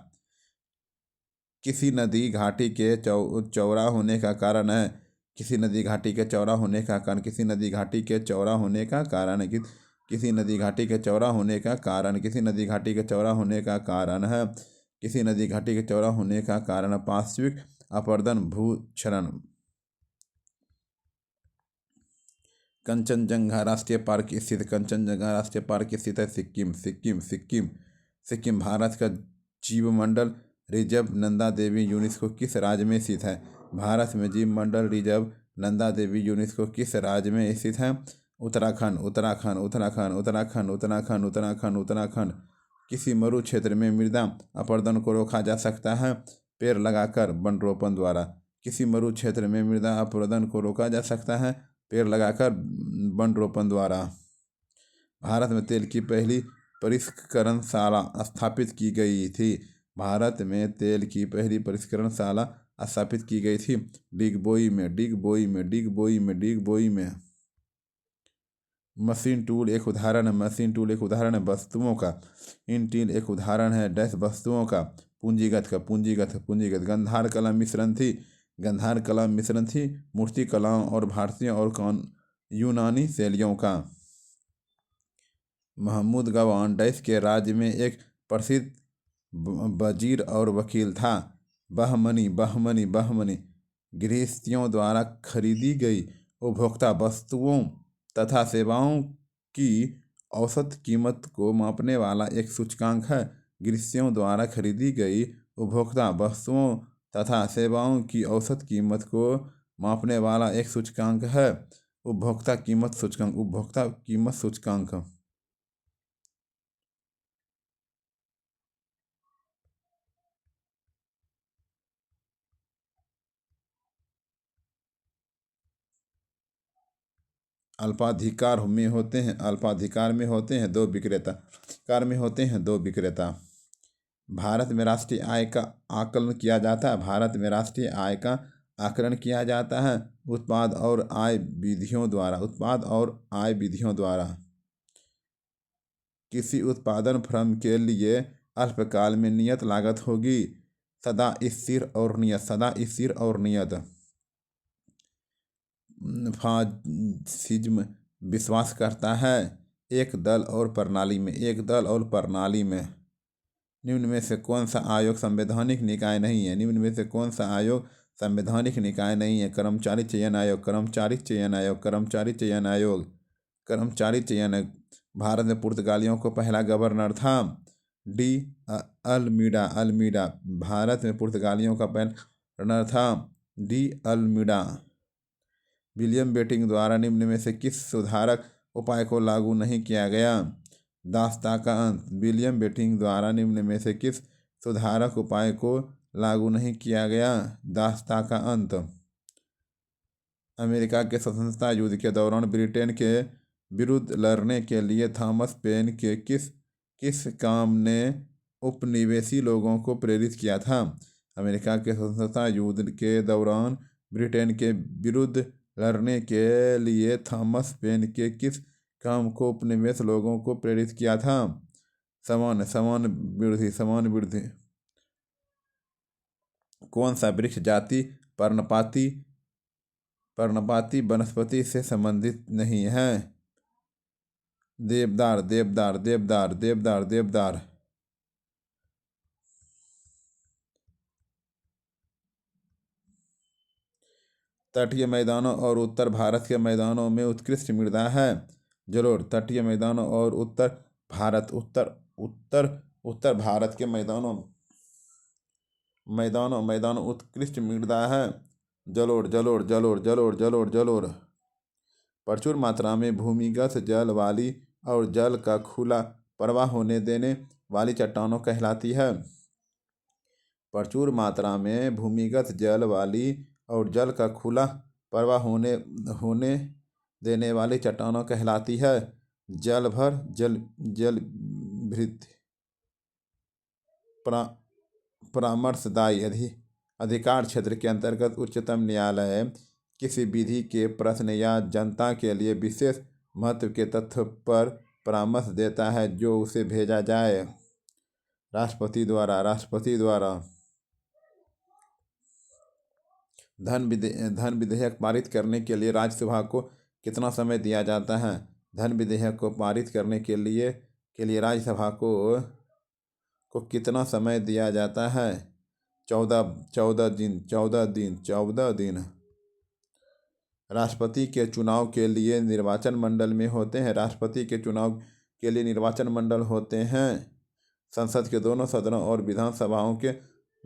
किसी नदी घाटी के चौड़ा होने का कारण है। किसी नदी घाटी के चौड़ा होने का कारण किसी नदी घाटी के चौड़ा होने का कारण है किसी नदी घाटी के चौड़ा होने का कारण किसी नदी घाटी के चौड़ा होने का कारण है किसी नदी घाटी के चौड़ा होने का कारण पार्श्विक अपरदन भूक्षरण। कंचनजंगा राष्ट्रीय पार्क स्थित है सिक्किम। भारत का जीवमंडल रिजर्व नंदा देवी यूनेस्को किस राज्य में स्थित है? भारत में जीवमंडल रिजर्व नंदा देवी यूनेस्को किस राज्य में स्थित है? उत्तराखंड। किसी मरु क्षेत्र में मृदा अपरदन को रोका जा सकता है पेड़ लगाकर वन रोपण द्वारा। किसी मरु क्षेत्र में मृदा अपरदन को रोका जा सकता है पेड़ लगाकर वन रोपण द्वारा। भारत में तेल की पहली परिष्करणशाला स्थापित की गई थी। भारत में तेल की पहली परिष्करणशाला स्थापित की गई थी डिगबोई में। मशीन टूल एक उदाहरण है वस्तुओं का। इंटील एक उदाहरण है डैश वस्तुओं का। पूंजीगत गंधार कला मिश्रण थी मूर्ति कलाओं और भारतीय और यूनानी शैलियों का। महमूद गवान डैश के राज्य में एक प्रसिद्ध वजीर और वकील था। बहमनी गृहस्थियों द्वारा खरीदी गई उपभोक्ता वस्तुओं तथा सेवाओं की औसत कीमत को मापने वाला एक सूचकांक है। गृहस्थियों द्वारा खरीदी गई उपभोक्ता वस्तुओं तथा सेवाओं की औसत कीमत को मापने वाला एक सूचकांक है उपभोक्ता कीमत सूचकांक। अल्पाधिकार में होते हैं दो विक्रेता। भारत में राष्ट्रीय आय का आकलन किया जाता है उत्पाद और आय विधियों द्वारा। किसी उत्पादन फर्म के लिए अल्पकाल में नियत लागत होगी सदा स्थिर और नियत। फासिज्म विश्वास करता है एक दल और प्रणाली में निम्न में से कौन सा आयोग संवैधानिक निकाय नहीं है? निम्न में से कौन सा आयोग संवैधानिक निकाय नहीं है? कर्मचारी चयन आयोग, कर्मचारी चयन आयोग, कर्मचारी चयन आयोग, कर्मचारी चयन आयोग। भारत में पुर्तगालियों को पहला गवर्नर था। De Almeida, Almeida. भारत में पुर्तगालियों का पहला गवर्नर था डी अल्मीडा। विलियम बेंटिक द्वारा निम्न में से किस सुधारक उपाय को लागू नहीं किया गया? दासता का अंत। विलियम बेंटिक द्वारा निम्न में से किस सुधारक उपाय को लागू नहीं किया गया? दासता का अंत। अमेरिका के स्वतंत्रता युद्ध के दौरान ब्रिटेन के विरुद्ध लड़ने के लिए थॉमस पेन के किस किस काम ने उपनिवेशी लोगों को प्रेरित किया था? अमेरिका के स्वतंत्रता युद्ध के दौरान ब्रिटेन के विरुद्ध लड़ने के लिए थॉमस पेन के किस काम को उपनिवेश लोगों को प्रेरित किया था? समान समान वृद्धि, समान वृद्धि। कौन सा वृक्ष जाति पर्णपाती पर्णपाती वनस्पति से संबंधित नहीं है? देवदार, देवदार, देवदार, देवदार, देवदार। तटीय मैदानों और उत्तर भारत के मैदानों में उत्कृष्ट मृदा है। जलोढ़। तटीय मैदानों और उत्तर भारत उत्तर उत्तर उत्तर भारत के मैदानों मैदानों मैदानों उत्कृष्ट मृदा है। जलोढ़, जलोढ़, जलोढ़, जलोढ़, जलोढ़, जलोढ़। प्रचुर मात्रा में भूमिगत जल वाली और जल का खुला प्रवाह होने देने वाली चट्टानों कहलाती है। प्रचुर मात्रा में भूमिगत जल वाली और जल का खुला प्रवाह होने देने वाली चट्टानों कहलाती है। जल भर जल जल भृत परामर्शदायी अधिकार क्षेत्र के अंतर्गत उच्चतम न्यायालय किसी विधि के प्रश्न या जनता के लिए विशेष महत्व के तथ्य पर परामर्श देता है जो उसे भेजा जाए। राष्ट्रपति द्वारा, राष्ट्रपति द्वारा। धन विधेयक पारित करने के लिए राज्यसभा को कितना समय दिया जाता है? धन विधेयक को पारित करने के लिए राज्यसभा को कितना समय दिया जाता है? 14 दिन, 14 दिन, 14 दिन। राष्ट्रपति के चुनाव के लिए निर्वाचन मंडल में होते हैं। राष्ट्रपति के चुनाव के लिए निर्वाचन मंडल होते हैं। संसद के दोनों सदनों और विधानसभाओं के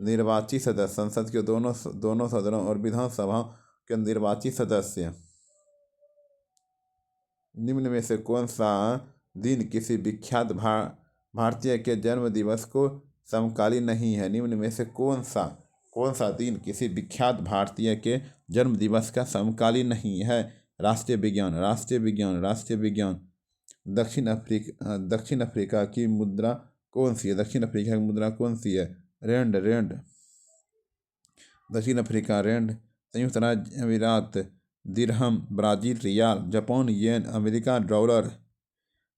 निर्वाचित सदस्य। संसद के दोनों सदनों और विधानसभाओं के निर्वाचित सदस्य। निम्न में से कौन सा दिन किसी विख्यात भारतीय के जन्म दिवस को समकालीन नहीं है? निम्न में से कौन सा दिन किसी विख्यात भारतीय के जन्म दिवस का समकालीन नहीं है? राष्ट्रीय विज्ञान, राष्ट्रीय विज्ञान, राष्ट्रीय विज्ञान। दक्षिण अफ्रीका की मुद्रा कौन सी है? दक्षिण अफ्रीका की मुद्रा कौन सी है? Rand, rand. दक्षिण अफ्रीका रेंड। संयुक्त राज्य अमीरात dirham, Brazil real, Japan yen, America dollar.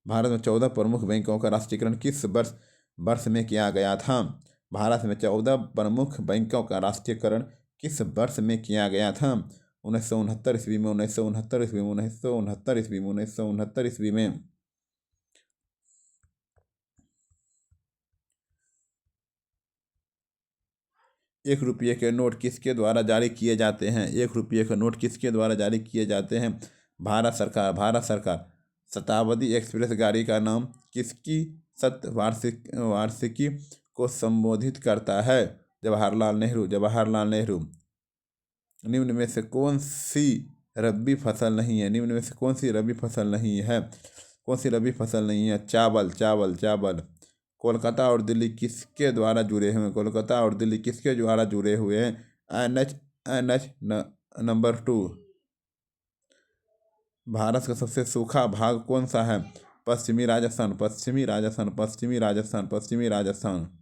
Bharat में 14 प्रमुख बैंकों का राष्ट्रीयकरण किस वर्ष में किया गया था? भारत में 14 प्रमुख बैंकों का राष्ट्रीयकरण किस वर्ष में किया गया था? 1969 ईस्वी में, 1969 ईस्वी में, 1969 ईस्वी में, 1969 ईस्वी में। ₹1 के नोट किसके द्वारा जारी किए जाते हैं? ₹1 के नोट किसके द्वारा जारी किए जाते हैं? भारत सरकार, भारत सरकार। शताब्दी एक्सप्रेस गाड़ी का नाम किसकी वार्षिकी को संबोधित करता है? जवाहरलाल नेहरू, जवाहरलाल नेहरू। निम्न में से कौन सी रबी फसल नहीं है? निम्न में से कौन सी रबी फसल नहीं है? कौन सी रबी फसल नहीं है? चावल, चावल, चावल। कोलकाता और दिल्ली किसके द्वारा जुड़े हुए हैं? कोलकाता और दिल्ली किसके द्वारा जुड़े हुए हैं? NH number 2। भारत का सबसे सूखा भाग कौन सा है? पश्चिमी राजस्थान, पश्चिमी राजस्थान, पश्चिमी राजस्थान, पश्चिमी राजस्थान।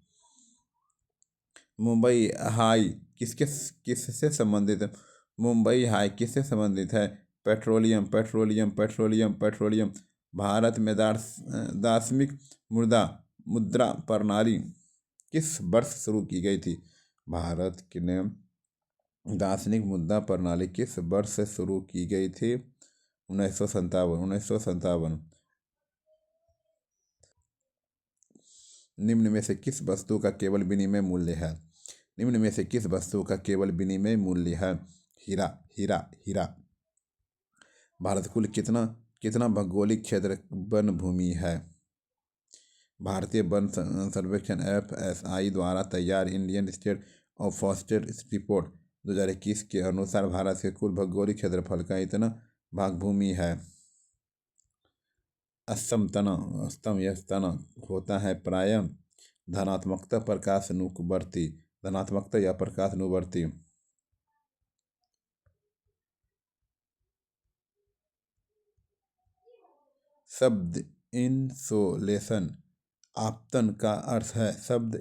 मुंबई हाई किससे संबंधित है? मुंबई हाई किससे संबंधित है? Petroleum, petroleum, petroleum, petroleum. Bharat में दार्शनिक मुद्रा प्रणाली किस वर्ष शुरू की गई थी? भारत ने दार्शनिक मुद्रा प्रणाली किस वर्ष से शुरू की गई थी? 1957, 1957। निम्न में से किस वस्तु का केवल विनिमय मूल्य है? निम्न में से किस वस्तु का केवल विनिमय मूल्य है? हीरा, हीरा, हीरा। भारत कुल कितना कितना भौगोलिक क्षेत्र वन भूमि है? भारतीय वन सर्वेक्षण FSI द्वारा तैयार Indian state of forest report 2021 के अनुसार भारत के कुल भौगोलिक क्षेत्रफल का इतना भाग भूमि है। स्तम यह स्तन होता है प्रायः धनात्मकता प्रकाशानुवर्ती, धनात्मकता या प्रकाशानुवर्ती। शब्द इंसोलेशन आपतन का अर्थ है। शब्द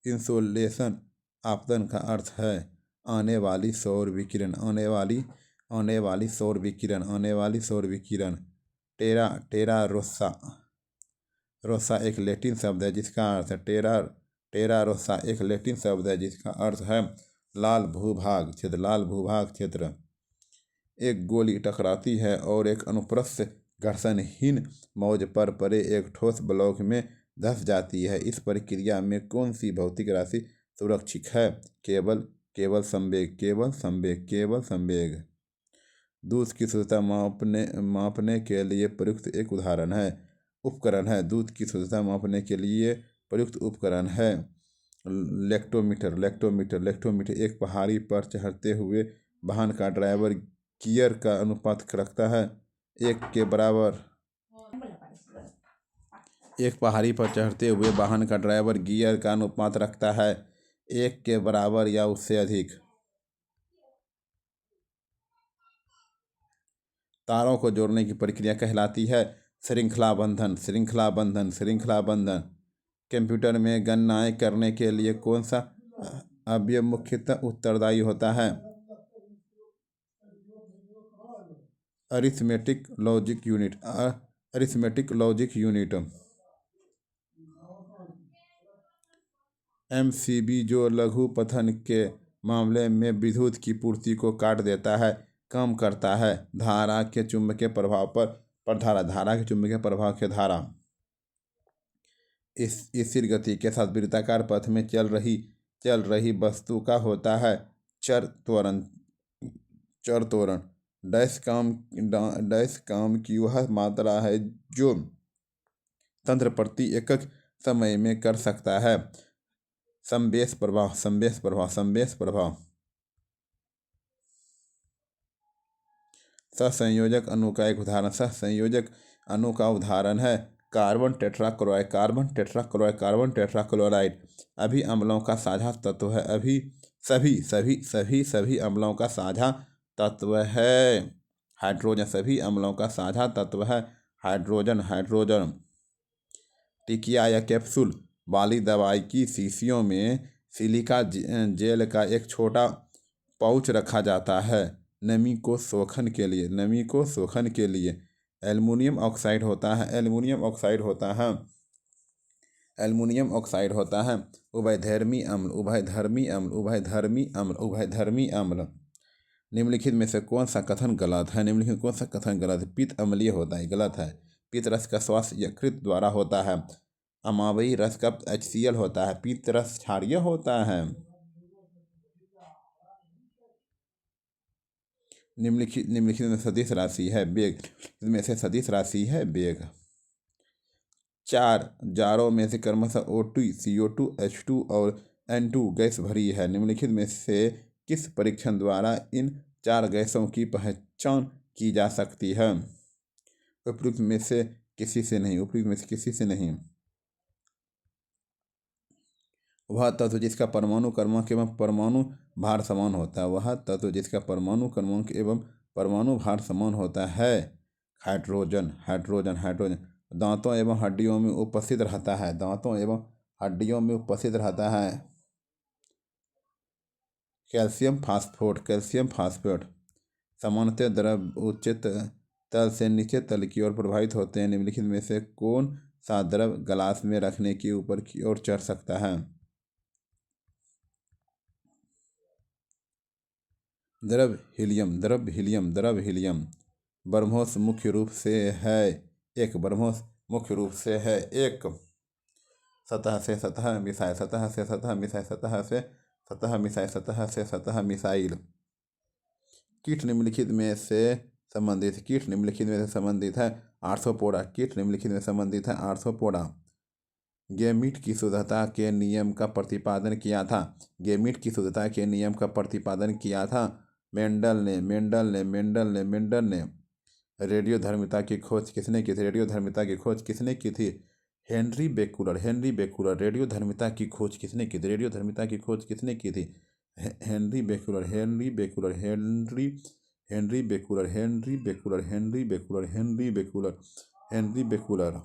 इंसोलेशन आपतन का अर्थ है आने वाली सौर विकिरण, आने वाली सौर विकिरण, आने वाली सौर विकिरण। टेरा रोसा एक लैटिन शब्द है जिसका अर्थ है टेरा रोसा एक लैटिन शब्द है जिसका अर्थ है लाल भूभाग क्षेत्र, लाल भूभाग क्षेत्र। एक गोली टकराती है और एक अनुप्रस्थ घर्षणहीन मौज पर पड़े एक ठोस ब्लॉक में धंस जाती है। इस प्रक्रिया में कौन सी भौतिक राशि सुरक्षित है? केवल संवेग, केवल संवेग, केवल संवेग। दूध की शुद्धता मापने के लिए प्रयुक्त एक उपकरण है। दूध की शुद्धता मापने के लिए प्रयुक्त उपकरण है लेक्टोमीटर। एक पहाड़ी पर चढ़ते हुए वाहन का ड्राइवर गियर का अनुपात रखता है 1 के बराबर। एक पहाड़ी पर चढ़ते हुए वाहन का ड्राइवर गियर का अनुपात रखता है 1 के बराबर या उससे अधिक। तारों को जोड़ने की प्रक्रिया कहलाती है श्रृंखला बंधन, श्रृंखला बंधन, श्रृंखला बंधन। कंप्यूटर में गणनाएं करने के लिए कौन सा अवयव मुख्यतः उत्तरदायी होता है? Arithmetic logic unit, arithmetic logic unit. MCB जो लघु पठन के मामले में विद्युत की पूर्ति को काट देता है, कम करता है धारा के चुंबकीय प्रभाव पर धारा, धारा के चुंबकीय प्रभाव के धारा। इस स्थिर गति के साथ वृत्ताकार पथ में चल रही वस्तु का होता है चर त्वरण। डैश काम की वह मात्रा है जो तंत्र प्रति एकक समय में कर सकता है। संवेश प्रभाव, संवेश प्रभाव, संवेश प्रभाव। सहसंयोजक अणु का एक उदाहरण, सहसंयोजक अणु का उदाहरण है carbon tetrachloride, carbon tetrachloride, carbon tetrachloride. अभी अम्लों का साझा तत्व है, अभी सभी अम्लों का साझा तत्व है हाइड्रोजन, सभी अम्लों का साझा तत्व है हाइड्रोजन। टिकिया या कैप्सूल वाली दवाई की शीशियों में सिलिका जेल का एक छोटा पाउच रखा जाता है नमी को सोखन के लिए। एल्युमिनियम ऑक्साइड होता है, एल्युमिनियम ऑक्साइड होता है उभयधर्मी अम्ल। निम्नलिखित में से कौन सा कथन गलत है? पित्त अम्लीय होता है, गलत है। पित्त रस का श्वास यकृत द्वारा होता है। अमावयी रस का HCl होता है। पित्त रस क्षारीय होता है। निम्नलिखित में सदिश राशि है वेग, इसमें से सदिश राशि है वेग। 4 जारों में से क्रमशः O2, CO2, H2 और N2 गैस भरी है। निम्नलिखित में से किस परीक्षण द्वारा इन 4 गैसों की पहचान की जा सकती है? उपयुक्त में से किसी से नहीं। वह तत्व जिसका परमाणु क्रमांक एवं परमाणु भार समान होता है, वह तत्व जिसका परमाणु क्रमांक एवं परमाणु भार समान होता है हाइड्रोजन। दांतों एवं हड्डियों में उपस्थित रहता है कैल्शियम फास्फेट। सामान्यतः द्रव उच्च तल से नीचे तल की ओर प्रवाहित होते हैं। निम्नलिखित में से कौन सा द्रव गिलास में रखने की ऊपर की ओर चढ़ सकता है? द्रव हीलियम। ब्रह्मोस मुख्य रूप से है एक सतह से सतह मिसाइल, सतह से सतह मिसाइल, सतह से सतह मिसाइल, सतह से सतह मिसाइल। कीट निम्नलिखित में से संबंधित, कीट निम्नलिखित में से संबंधित है आर्थ्रोपोडा, कीट निम्नलिखित में संबंधित है आर्थ्रोपोडा। गेमीट की शुद्धता के नियम का प्रतिपादन किया था, गेमीट की शुद्धता के नियम का प्रतिपादन किया था मेंडल ने। रेडियोधर्मिता की खोज किसने की थी, रेडियोधर्मिता की खोज किसने की थी, हेनरी बेकुलर। रेडियोधर्मिता की खोज किसने की थी, रेडियोधर्मिता की खोज किसने की थी, हेनरी बेकुलर। हेनरी बेकुलर।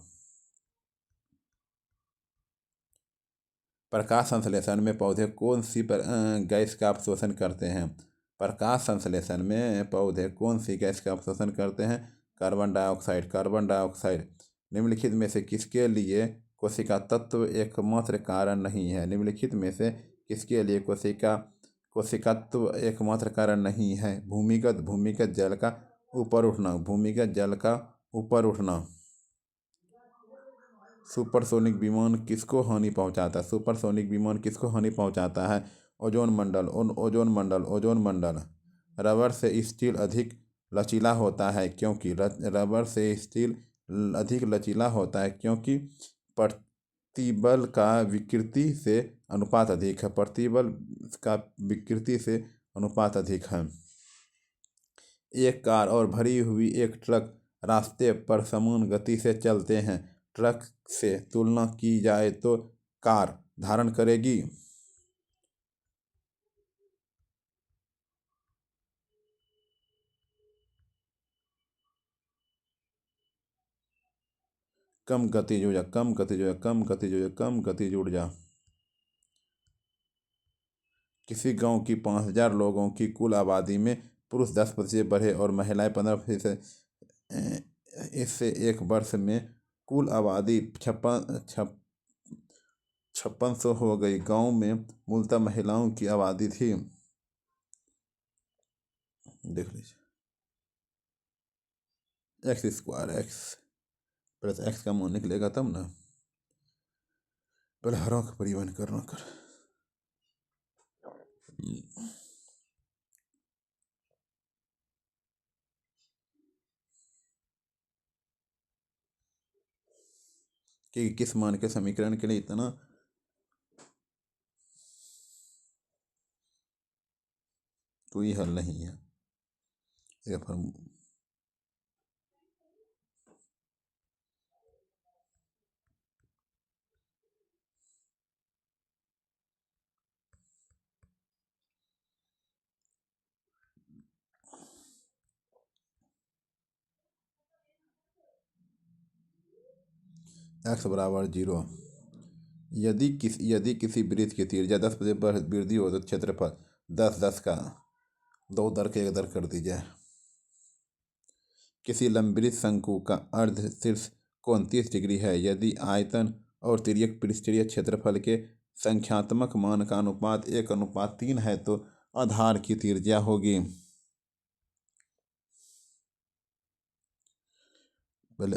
प्रकाश संश्लेषण में पौधे कौन सी गैस का अवशोषण करते हैं, प्रकाश संश्लेषण में पौधे कौन सी गैस का अवशोषण करते हैं, कार्बन डाइऑक्साइड। निम्नलिखित में से किसके लिए कोशिका तत्व एकमात्र कारण नहीं है, निम्नलिखित में से किसके लिए कोशिकात्व एकमात्र कारण नहीं है, भूमिगत जल का ऊपर उठना, भूमिगत जल का ऊपर उठना। सुपरसोनिक विमान किसको हानि पहुंचाता है, सुपरसोनिक विमान किसको हानि पहुंचाता है, ओजोन मंडल। रबर से स्टील अधिक लचीला होता है क्योंकि, रबर से स्टील अधिक लचीला होता है क्योंकि प्रतिबल का विकृति से अनुपात अधिक है, प्रतिबल का विकृति से अनुपात अधिक है। एक कार और भरी हुई एक ट्रक रास्ते पर समान गति से चलते हैं, ट्रक से तुलना की जाए तो कार धारण करेगी कम गतिज ऊर्जा। किसी गांव की 5,000 लोगों की कुल आबादी में पुरुष 10% बढ़े और महिलाएं 15%, इससे एक वर्ष में कुल आबादी 5600 हो गई। गांव में मूलतः महिलाओं की आबादी थी। देख लीजिए, x² प्लस x का मान निकलेगा तब ना, पहले हरों का परिवहन करना कर। कि किस मान के समीकरण के लिए इतना कोई हल नहीं है, x बराबर 0। यदि किसी वृत्त की त्रिज्या 10% पर वृद्धि हो तो क्षेत्रफल 10 का 2 दर के 1 दर कर दीजिए। किसी लंबवृत्त शंकु का अर्ध शीर्ष कोण 30 डिग्री है, यदि आयतन और तिर्यक पृष्ठीय क्षेत्रफल के संख्यात्मक मान का अनुपात 1:3 है तो आधार की त्रिज्या होगी। पहले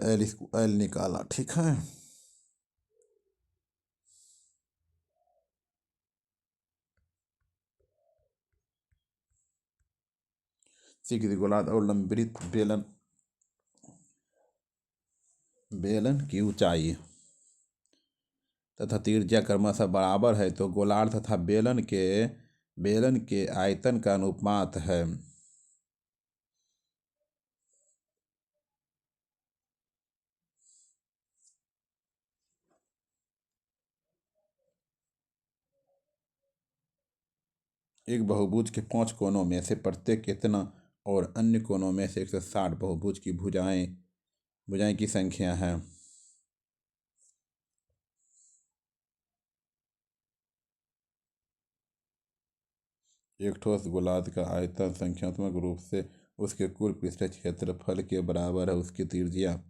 एल निकाला, ठीक है। सीधी गोलार्ध और लंबवृत्त बेलन की ऊंचाई तथा त्रिज्या क्रमशः बराबर है तो गोलार्ध तथा बेलन के आयतन का अनुपात है। एक बहुभुज के 5 कोनों में से प्रत्येक कितना और अन्य कोनों में से 160 बहुभुज की भुजाएं की संख्या है। एक ठोस गोलार्ध का आयतन संख्यात्मक रूप से उसके कुल पृष्ठ क्षेत्रफल के बराबर है। उसकी त्रिज्या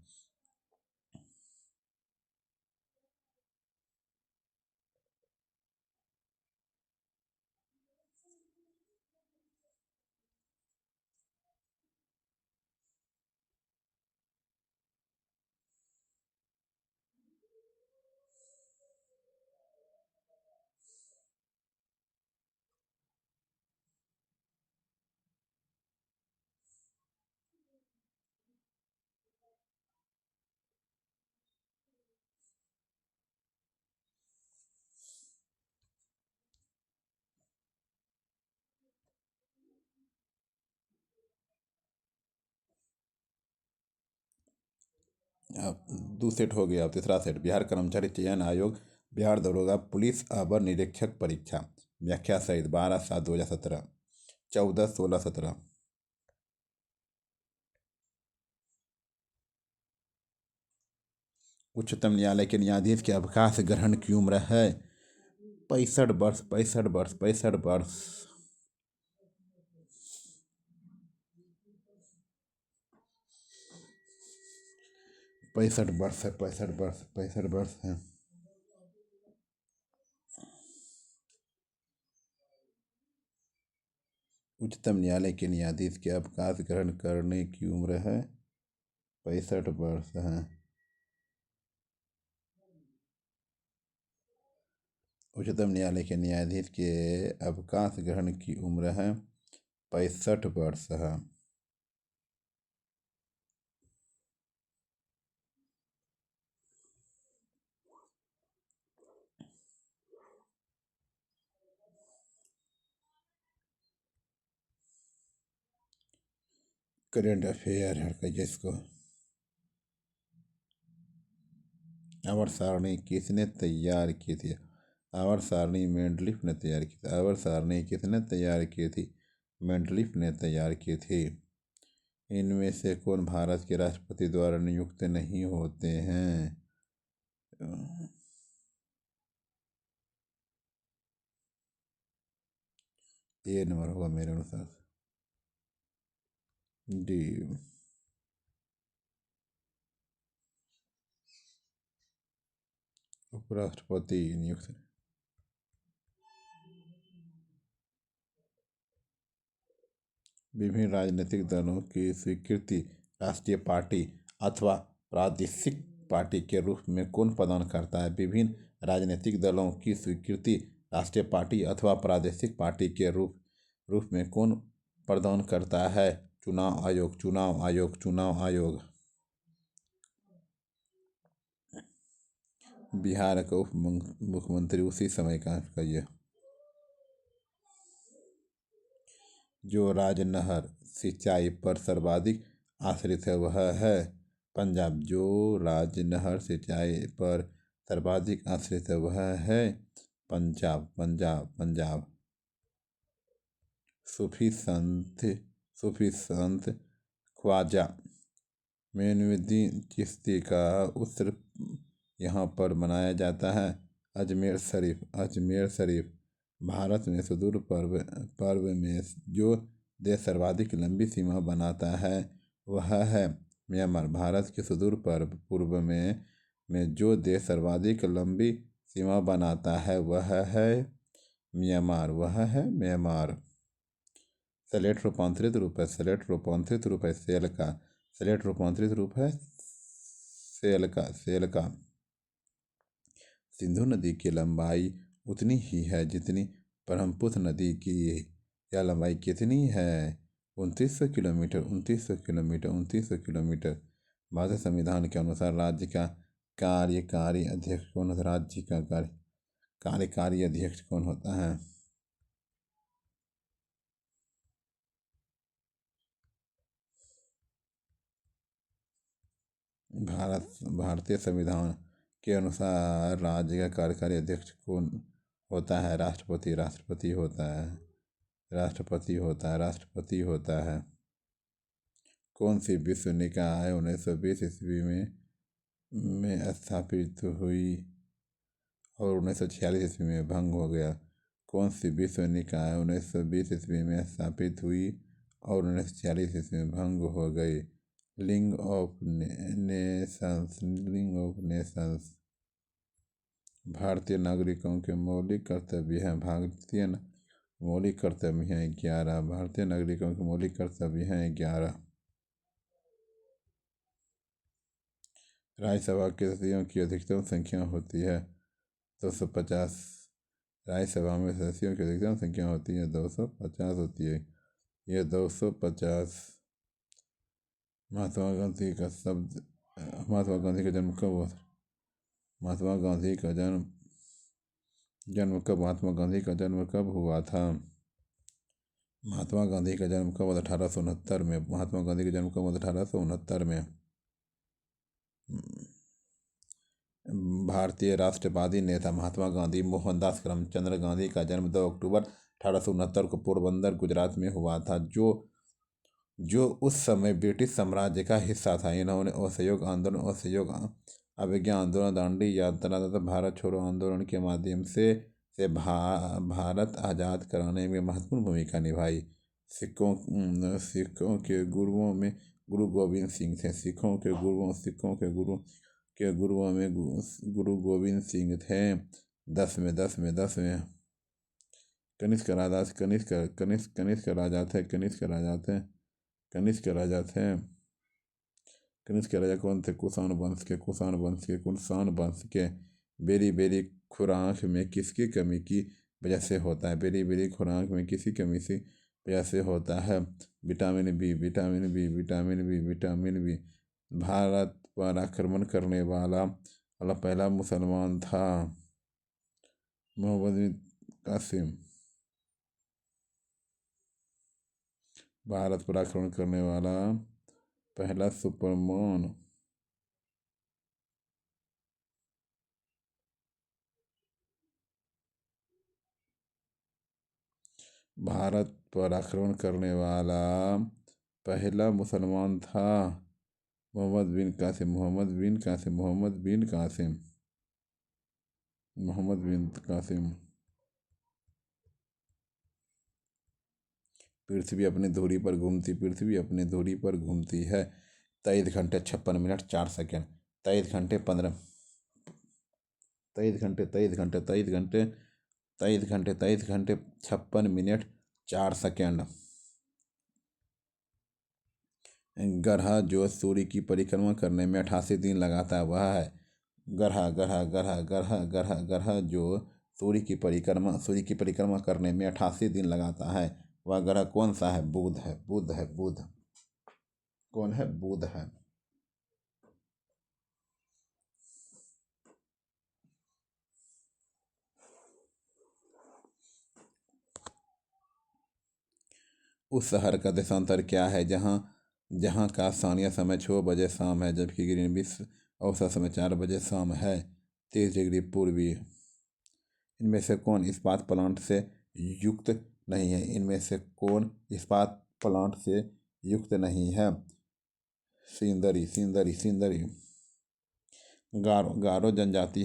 अब सेट हो गया। अब तीसरा सेट, बिहार कर्मचारी चयन आयोग, बिहार दरोगा पुलिस अवर निरीक्षक परीक्षा, व्याख्या सहित 12/7/2017, 14/16/17। उच्चतम न्यायालय के न्यायाधीश के अवकाश ग्रहण की उम्र है 65 वर्ष, 65 वर्ष, 65 वर्ष। 65 वर्ष है, 65 वर्ष, 65 वर्ष है। उच्चतम न्यायालय के न्यायाधीश के अवकाश ग्रहण करने की उम्र है 65 वर्ष है। उच्चतम न्यायालय के न्यायाधीश के अवकाश ग्रहण की उम्र है 65 वर्ष है। करेंट अफेयर है जिसको आवर्त सारणी किसने तैयार की थी? आवर्त सारणी मेंडलीफ ने तैयार की थी। आवर्त सारणी किसने तैयार की थी? मेंडलीफ ने तैयार की थी। इनमें से कौन भारत के राष्ट्रपति द्वारा नियुक्त नहीं होते हैं? ये नंबर होगा मेरे अनुसार डी। उपराष्ट्रपति नियुक्त। विभिन्न राजनीतिक दलों की स्वीकृति राष्ट्रीय पार्टी अथवा प्रादेशिक पार्टी के रूप में कौन प्रदान करता है? विभिन्न राजनीतिक दलों की स्वीकृति राष्ट्रीय पार्टी अथवा प्रादेशिक पार्टी के रूप में कौन प्रदान करता है? चुनाव आयोग, चुनाव आयोग, चुनाव आयोग। बिहार का उप मुख्यमंत्री उसी समय का ये जो राजनहर सिंचाई पर सर्वाधिक आश्रित है वह है पंजाब। जो राजनहर सिंचाई पर सर्वाधिक आश्रित है वह है पंजाब, पंजाब, पंजाब। सूफी संत ख्वाजा मोइनुद्दीन चिश्ती का उत्सव यहाँ पर मनाया जाता है। अजमेर शरीफ, अजमेर शरीफ। भारत में सुदूर पर्व में जो देश सर्वाधिक लंबी सीमा बनाता है वह है म्यांमार। भारत के सुदूर पूर्व में जो देश सर्वाधिक लंबी सीमा बनाता है वह है म्यांमार, वह है म्यांमार। सेलेट रूपांतरित रूप है, सेलेट रूपांतरित रूप है सेल का, सेलेट रूपांतरित रूप है सेल का, सेल का। सिंधु नदी की लंबाई उतनी ही है जितनी ब्रह्मपुत्र नदी की। यह लंबाई कितनी है? 2900 किलोमीटर, 2900 किलोमीटर, 2900 किलोमीटर। भारतीय संविधान के अनुसार राज्य का कार्यकारी अध्यक्ष कौन होता है? राज्य का कार्यकारी अध्यक्ष कौन होता है? भारतीय संविधान के अनुसार राज्य का कार्यकारी अध्यक्ष कौन होता है? राष्ट्रपति, राष्ट्रपति होता है, राष्ट्रपति होता है, राष्ट्रपति होता है। कौन सी विश्व निकाय 1920 ईस्वी में स्थापित हुई और 1946 ईस्वी में भंग हो गया? कौन सी विश्व निकाय 1920 ईस्वी में स्थापित हुई और 1946 ईस्वी में भंग हो गई? League of Nations, league of Nations. भारतीय नागरिकों के मौलिक कर्तव्य हैं। भारतीय मौलिक कर्तव्य हैं 11। भारतीय नागरिकों के मौलिक कर्तव्य हैं 11। राज्यसभा के सदस्यों की अधिकतम संख्या होती है 250। राज्यसभा में सदस्यों की अधिकतम संख्या होती है 250 होती है। यह 250। महात्मा गांधी का शब्द, महात्मा गांधी का जन्म कब हुआ? महात्मा गांधी का जन्म कब, महात्मा गांधी का जन्म कब हुआ था? महात्मा गांधी का जन्म कब? 1869 में। महात्मा गांधी का जन्म कब? 1869 में। भारतीय राष्ट्रवादी नेता महात्मा गांधी मोहनदास करमचंद गांधी का जन्म 2 अक्टूबर 1869 को पोरबंदर गुजरात में हुआ था, जो जो उस समय ब्रिटिश साम्राज्य का हिस्सा था। इन्होंने असहयोग आंदोलन, अवज्ञा आंदोलन, दांडी यात्रा तथा भारत छोड़ो आंदोलन के माध्यम से भारत आज़ाद कराने में महत्वपूर्ण भूमिका निभाई। सिखों के गुरुओं में गुरु गोविंद सिंह थे। सिखों के गुरुओं में गुरु गोविंद सिंह थे। 10वें कनिष्क राजा थे। कनिष्क राजा कौन थे? कुषाण वंश के। बेरी बेरी खुराक में किसकी कमी की वजह से होता है? बेरी बेरी खुराक में किसी कमी से वजह से होता है? Vitamin B. भारत पर आक्रमण करने वाला पहला मुसलमान था मोहम्मद बिन कासिम। भारत पर आक्रमण करने वाला पहला सुपरमैन भारत पर आक्रमण करने वाला पहला मुसलमान था मोहम्मद बिन कासिम। पृथ्वी अपनी धुरी पर घूमती है 23 घंटे 56 मिनट 4 सेकंड। 23 घंटे 15 23 घंटे 56 मिनट 4 सेकंड। ग्रह जो सूर्य की परिक्रमा करने में 88 दिन लगाता है वह है ग्रह जो सूर्य की परिक्रमा करने में 88 दिन लगाता है वह ग्रह कौन सा है? बुध है। कौन है? बुध है। उस शहर का देशांतर क्या है जहाँ का स्थानीय समय 6 बजे शाम है, जबकि ग्रीनविच औसत समय 4 बजे शाम है, 30 डिग्री पूर्वी। इनमें से कौन इस्पात प्लांट से युक्त नहीं है? सिंदरी। गारो जनजाति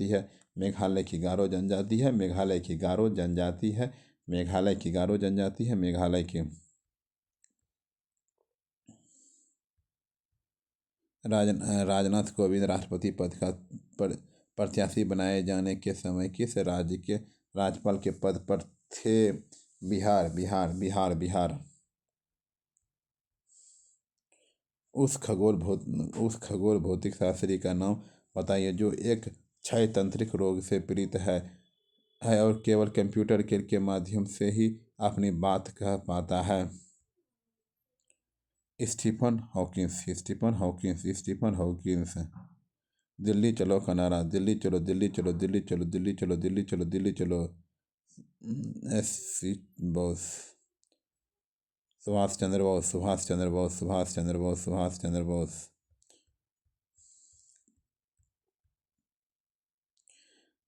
है। मेघालय की गारो जनजाति है। मेघालय की राजनाथ कोविंद राष्ट्रपति पद का प्रत्याशी बनाए जाने के समय किस राज्य के राज्यपाल के पद पर थे? बिहार। उस खगोल भौतिक शास्त्री का नाम बताइए जो एक क्षय तंत्रिक रोग से पीड़ित है और केवल कंप्यूटर के माध्यम से ही अपनी बात कह पाता है। Stephen Hawkins. दिल्ली चलो का नारा। दिल्ली चलो। बोस। सुभाष चंद्र बोस।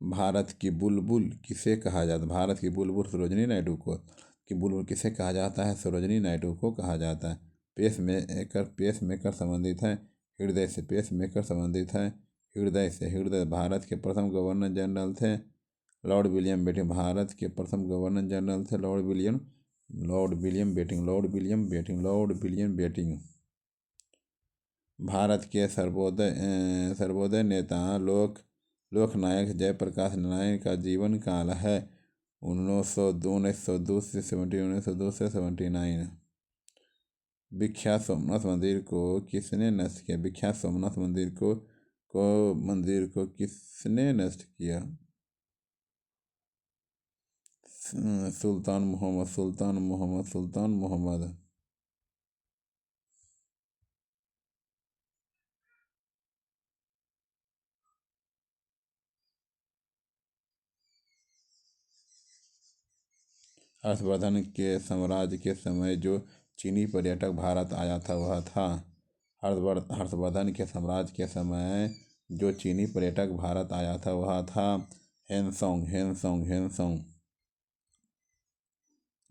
भारत की बुलबुल किसे कहा जाता है? भारत की बुलबुल सरोजिनी नायडू को। किसे कहा जाता है? सरोजिनी नायडू को कहा जाता है। पेस मेकर संबंधित है हृदय से। भारत के प्रथम गवर्नर जनरल थे लॉर्ड विलियम बेटिंग। भारत के सर्वोदय नेता लोकनायक जयप्रकाश नारायण का जीवन काल है 1902 से 79। विख्यात सोमनाथ मंदिर को किसने नष्ट किया? मंदिर को किसने नष्ट किया? सुल्तान मोहम्मद। हर्षवर्धन के साम्राज्य के समय जो चीनी पर्यटक भारत आया था वह था हर्षवर्धन के साम्राज्य के समय जो चीनी पर्यटक भारत आया था वह था हेनसोंग।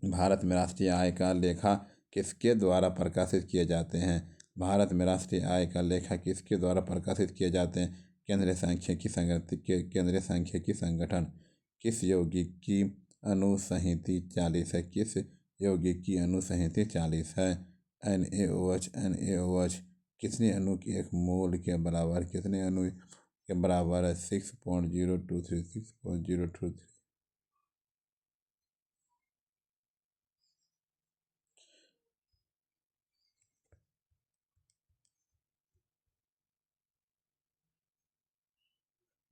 भारत में राष्ट्रीय आय का लेखा किसके द्वारा प्रकाशित किए जाते हैं? भारत में राष्ट्रीय आय का लेखा किसके द्वारा प्रकाशित किए जाते हैं? केंद्रीय सांख्यिकी संगठन। किस यौगिक की अनुसंहिता 40 है? किस यौगिक की अनुसंहिता 40 है? NaOH कितने अणु के एक मोल के बराबर? कितने अणु के बराबर है? 6.023।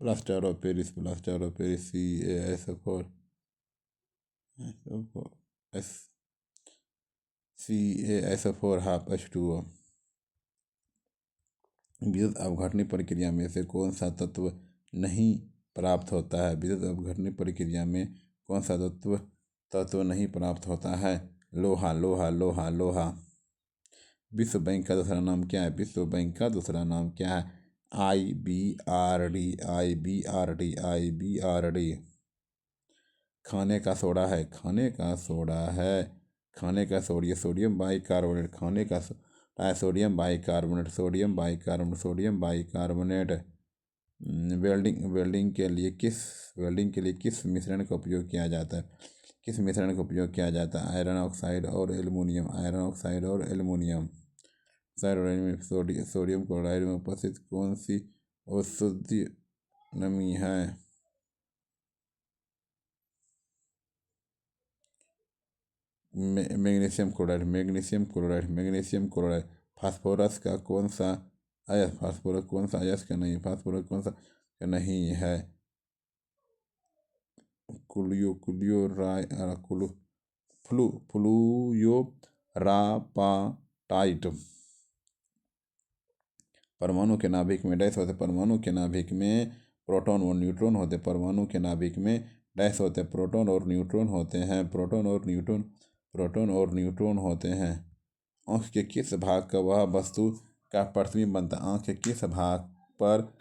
Plaster of Paris CaSO4 half H2O। विद्युत अपघटनी प्रक्रिया में से कौन सा तत्व नहीं प्राप्त होता है? विद्युत अपघटनी प्रक्रिया में कौन सा तत्व नहीं प्राप्त होता है? लोहा। विश्व बैंक का दूसरा नाम क्या है? विश्व बैंक का दूसरा नाम क्या है? IBRD। खाने का सोडा है। खाने का सोडियम बाइकार्बोनेट। खाने का सोडा है सोडियम बाइकार्बोनेट। वेल्डिंग के लिए किस मिश्रण का उपयोग किया जाता है? आयरन ऑक्साइड और एल्युमिनियम। सोडियम क्लोराइड में उपस्थित कौन सी औषधीय नमी है? Magnesium chloride. फास्फोरस कौन सा अयस्क नहीं? है? फ्लूयोरापाटाइट। परमाणु के नाभिक में डैश होते। परमाणु के नाभिक में प्रोटॉन और न्यूट्रॉन होते। परमाणु के नाभिक में डैश होते। प्रोटॉन और न्यूट्रॉन होते हैं। आँख के किस भाग का वह वस्तु का प्रतिबिंब बनता है? आँख के किस भाग पर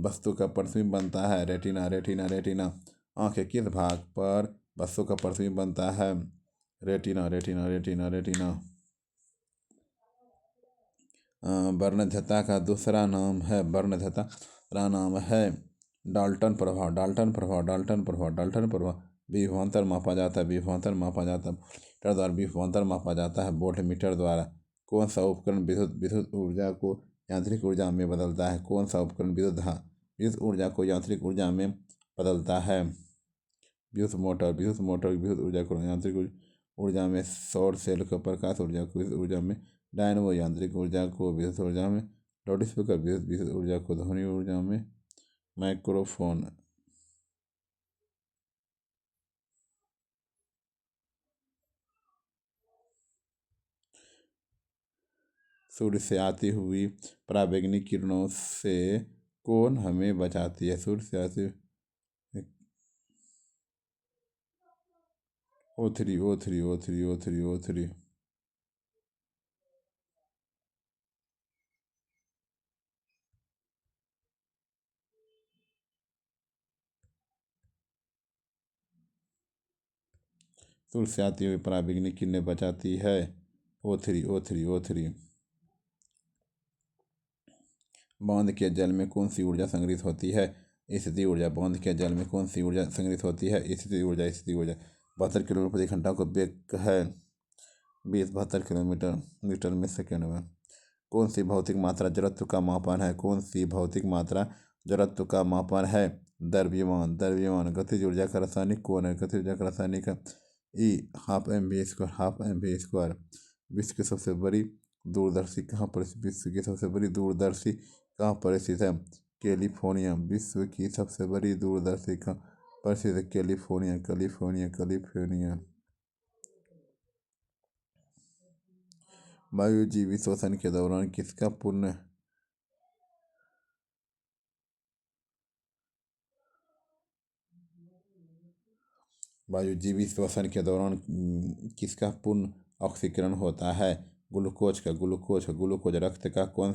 वस्तु का प्रतिबिंब बनता है? रेटिना। आँख के किस भाग पर वस्तु का प्रतिबिंब बनता है? रेटिना। वर्णध्यता का दूसरा नाम है डाल्टन प्रभाव। विभवांतर मापा जाता है मीटर द्वारा। विभवांतर मापा जाता है वोल्टमीटर द्वारा। कौन सा उपकरण विद्युत ऊर्जा को यांत्रिक ऊर्जा में बदलता है? कौन सा उपकरण विद्युत ऊर्जा को यांत्रिक ऊर्जा में बदलता है? विद्युत मोटर। विद्युत ऊर्जा को यांत्रिक ऊर्जा में। सौर सेल को प्रकाश ऊर्जा को विद्युत ऊर्जा में। डायनमो यांत्रिक ऊर्जा को विद्युत ऊर्जा में। लाउड स्पीकर विद्युत ऊर्जा को ध्वनि ऊर्जा में। माइक्रोफोन। सूर्य से आती हुई पराबैंगनी किरणों से कौन हमें बचाती है? सूर्य से आती O3। सूर्य से आती हुई पराबैंगनी किरणें बचाती है O3। बांध के जल में कौन सी ऊर्जा संग्रहित होती है? स्थितिज ऊर्जा। बांध के जल में कौन सी ऊर्जा संग्रहित होती है? स्थितिज ऊर्जा। 72 किलोमीटर प्रति घंटा को वेग है। 72 किलोमीटर मीटर में सेकेंड में। कौन सी भौतिक मात्रा जड़त्व का मापन है? द्रव्यमान। गतिज ऊर्जा का रासायनिक कौन है? E ½ mv²। विश्व की सबसे बड़ी दूरदर्शी कहाँ पर स्थित है? कैलिफोर्निया। विश्व की सबसे बड़ी दूरदर्शी कहाँ पर स्थित है? कैलिफोर्निया। वायुजीवी श्वसन के दौरान किसका पूर्ण ऑक्सीकरण होता है? ग्लूकोज रक्त का कौन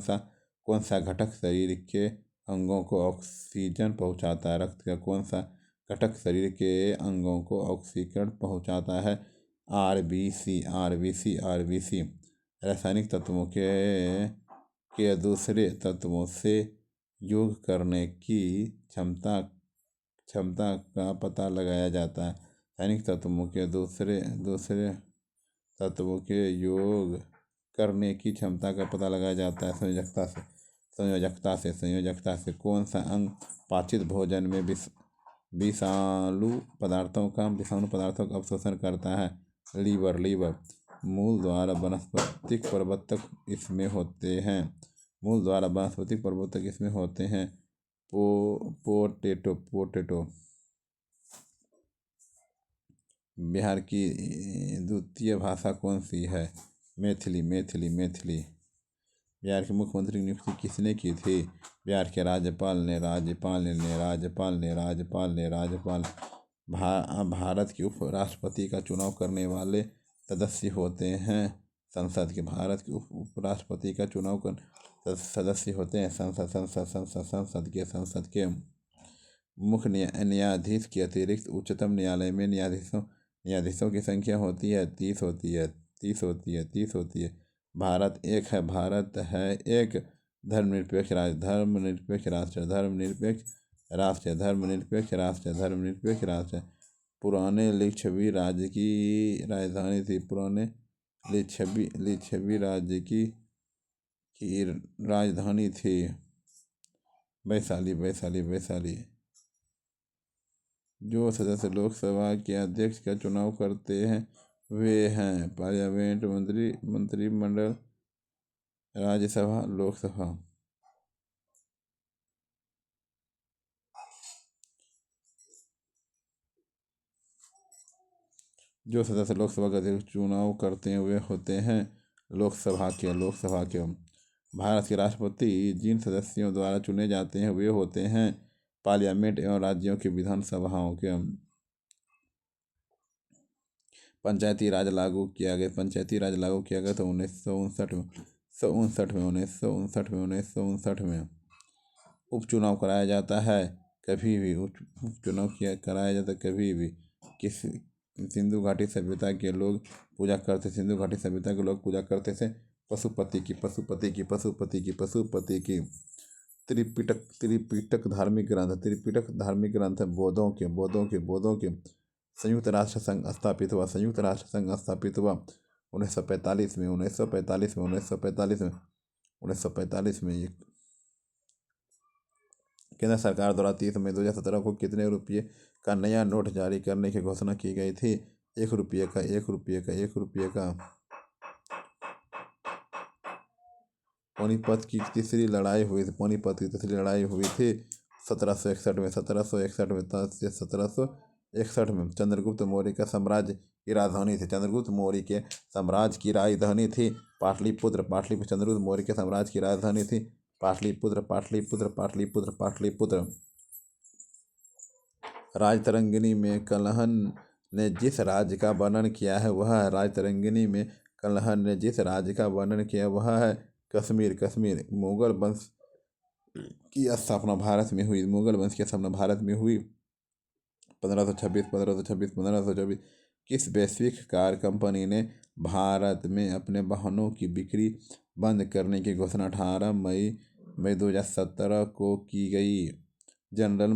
सा घटक शरीर के अंगों को ऑक्सीजन पहुंचाता है? रक्त का कौन सा घटक शरीर के अंगों को ऑक्सीजन पहुंचाता है? आरबीसी। रासायनिक तत्वों के दूसरे तत्वों से योग करने की क्षमता क्षमता का पता लगाया जाता है। रासायनिक तत्वों के दूसरे दूसरे तत्वों के योग करने की क्षमता का पता लगाया जाता है संयोजकता से। कौन सा अंग पाचित भोजन में विषाणु पदार्थों का अवशोषण करता है? लीवर। मूल द्वारा वनस्पतिक प्रवर्तक इसमें होते हैं। पोटेटो। बिहार की द्वितीय भाषा कौन सी है? मैथिली। बिहार के मुख्यमंत्री की नियुक्ति किसने की थी? बिहार के राज्यपाल। भारत के उपराष्ट्रपति का चुनाव करने वाले सदस्य होते हैं संसद के। भारत के उपराष्ट्रपति का चुनाव कर सदस्य होते हैं संसद के। मुख्य न्यायाधीश के अतिरिक्त उच्चतम न्यायालय में न्यायाधीशों की संख्या होती है 30 होती है। भारत एक धर्मनिरपेक्ष राष्ट्र। पुराने लिच्छवी राज्य की राजधानी थी। लिच्छवी राज्य की राजधानी थी वैशाली। जो सदस्य लोकसभा के अध्यक्ष का चुनाव करते हैं वे हैं पार्लियामेंट, मंत्रिमंडल, राज्यसभा, लोकसभा। जो सदस्य लोकसभा का अध्यक्ष चुनाव करते हैं वे होते हैं लोकसभा के। भारत के राष्ट्रपति जिन सदस्यों द्वारा चुने जाते हैं वे होते हैं पार्लियामेंट एवं राज्यों की विधानसभाओं के। पंचायती राज लागू किया गया था 1959 में। उपचुनाव कराया जाता है कभी भी किस सिंधु घाटी सभ्यता के लोग पूजा करते थे पशुपति की। त्रिपिटक धार्मिक ग्रंथ है बौद्धों के। संयुक्त राष्ट्र संघ स्थापित हुआ 1945 में। केंद्र सरकार द्वारा 30 मई 2017 को कितने रुपये का नया नोट जारी करने की घोषणा की गई थी? 1 रुपये का। पानीपत की तीसरी लड़ाई हुई थी 1761 में। चंद्रगुप्त मौर्य के साम्राज्य की राजधानी थी पाटलिपुत्र। चंद्रगुप्त मौर्य के साम्राज्य की राजधानी थी पाटलिपुत्र। राजतरंगिणी में कल्हण ने जिस राज्य का वर्णन किया है वह है कश्मीर। मुगल वंश की स्थापना भारत में हुई 1526। किस वैश्विक कार कंपनी ने भारत में अपने वाहनों की बिक्री बंद करने की घोषणा 18 मई 2017 को की गई? General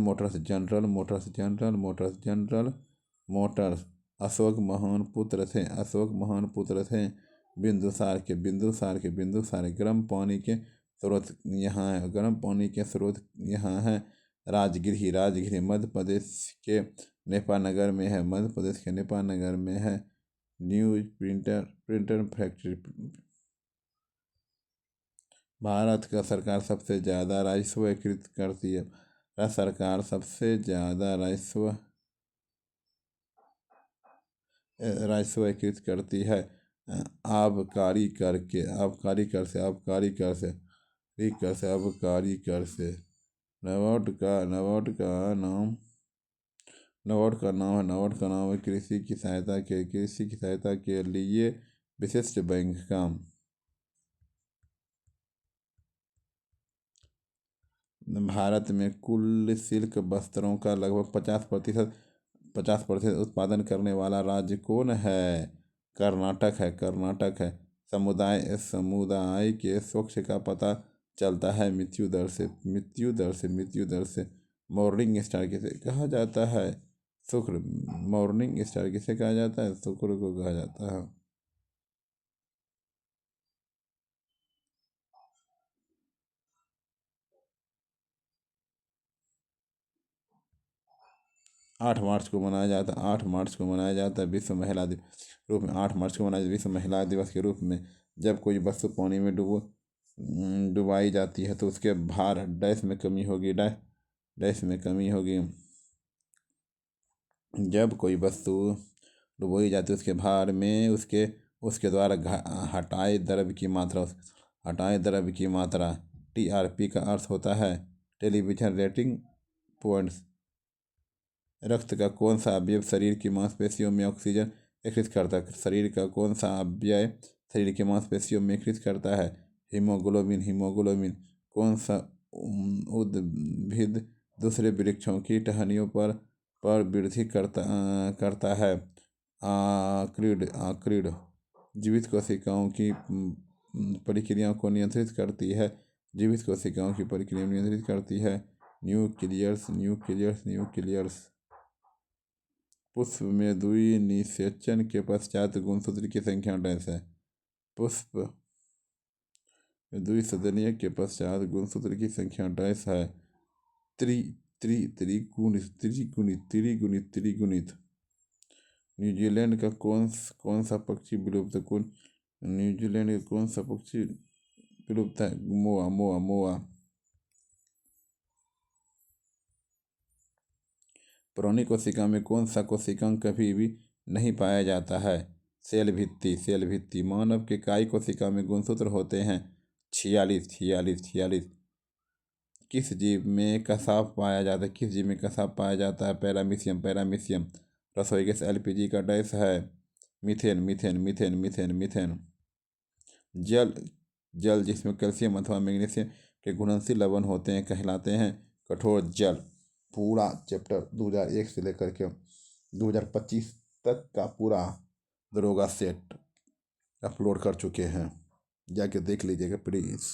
Motors. अशोक महान पुत्र थे बिंदुसार। गर्म पानी के यहाँ है राजगिरी मध्य प्रदेश के नेपाल नगर में है। News printer factory. भारत का सरकार सबसे ज़्यादा राजस्व एकत्रित करती है। सरकार सबसे ज़्यादा राजस्व एकत्रित करती है आबकारी कर से। नाबार्ड का नाम है कृषि की सहायता के लिए विशिष्ट बैंक का। भारत में कुल सिल्क वस्त्रों का लगभग 50% उत्पादन करने वाला राज्य कौन है? कर्नाटक है, कर्नाटक है। समुदाय समुदाय के स्वच्छ का पता चलता है मृत्यु दर से, मृत्यु दर से, मृत्यु दर से। मॉर्निंग स्टार किसे कहा जाता है? शुक्र। मॉर्निंग स्टार किसे कहा जाता है? शुक्र को कहा जाता है। 8 मार्च को मनाया जाता है, 8 मार्च को मनाया जाता है विश्व महिला दिवस के रूप में। 8 मार्च को मनाया विश्व महिला दिवस के रूप में। जब कोई वस्तु पानी में डुबाई जाती है तो उसके भार डैश में कमी होगी, डैश में कमी होगी। जब कोई वस्तु डुबोई जाती है उसके भार में उसके उसके द्वारा हटाए द्रव्य की मात्रा, हटाए द्रव्य की मात्रा। टीआरपी का अर्थ होता है टेलीविजन रेटिंग पॉइंट्स। रक्त का कौन सा अवयव शरीर की मांसपेशियों में ऑक्सीजन एकत्रित करता है? शरीर का कौन सा अवयव शरीर की मांसपेशियों में एकत्रित करता है? Haemoglobin, haemoglobin. कौन सा उद्भिद दूसरे वृक्षों की टहनियों पर वृद्धि करता है? आक्रीड, आक्रीड। जीवित कोशिकाओं की प्रक्रियाओं को नियंत्रित करती है, जीवित कोशिकाओं की प्रक्रिया नियंत्रित करती है न्यूक्लियस, न्यूक्लियस, न्यूक्लियस। पुष्प में द्विनिषेचन के पश्चात गुणसूत्र की संख्या डैश है? पुष्प में द्विसदनीय के पश्चात गुणसूत्र की संख्या डैश है? त्रि त्रि त्रिगुणित, त्रिगुणित, त्रिगुणित, त्रिगुणित। न्यूजीलैंड का कौन सा पक्षी विलुप्त कौन न्यूजीलैंड का कौन सा पक्षी विलुप्त है? मोआ, मोआ, मोआ। पुरानी कोशिका में कौन सा कोशिकांग कभी भी नहीं पाया जाता है? सेल भित्ति, सेल भित्ति। मानव के काई कोशिका में गुणसूत्र होते हैं? 46, 46, 46। किस जीव में कसाव पाया जाता है? किस जीव में कसाव पाया जाता है? Paramecium, paramecium. रसोई गैस एलपीजी का डैश है? Methane, methane, methane, methane, methane. जल जल जिसमें कैल्शियम अथवा मैग्नीशियम के घुलनशील लवण होते हैं कहलाते हैं कठोर जल। पूरा चैप्टर 2001 से लेकर के 2025 तक का पूरा दरोगा सेट अपलोड कर चुके हैं, जाके देख लीजिएगा प्लीज़।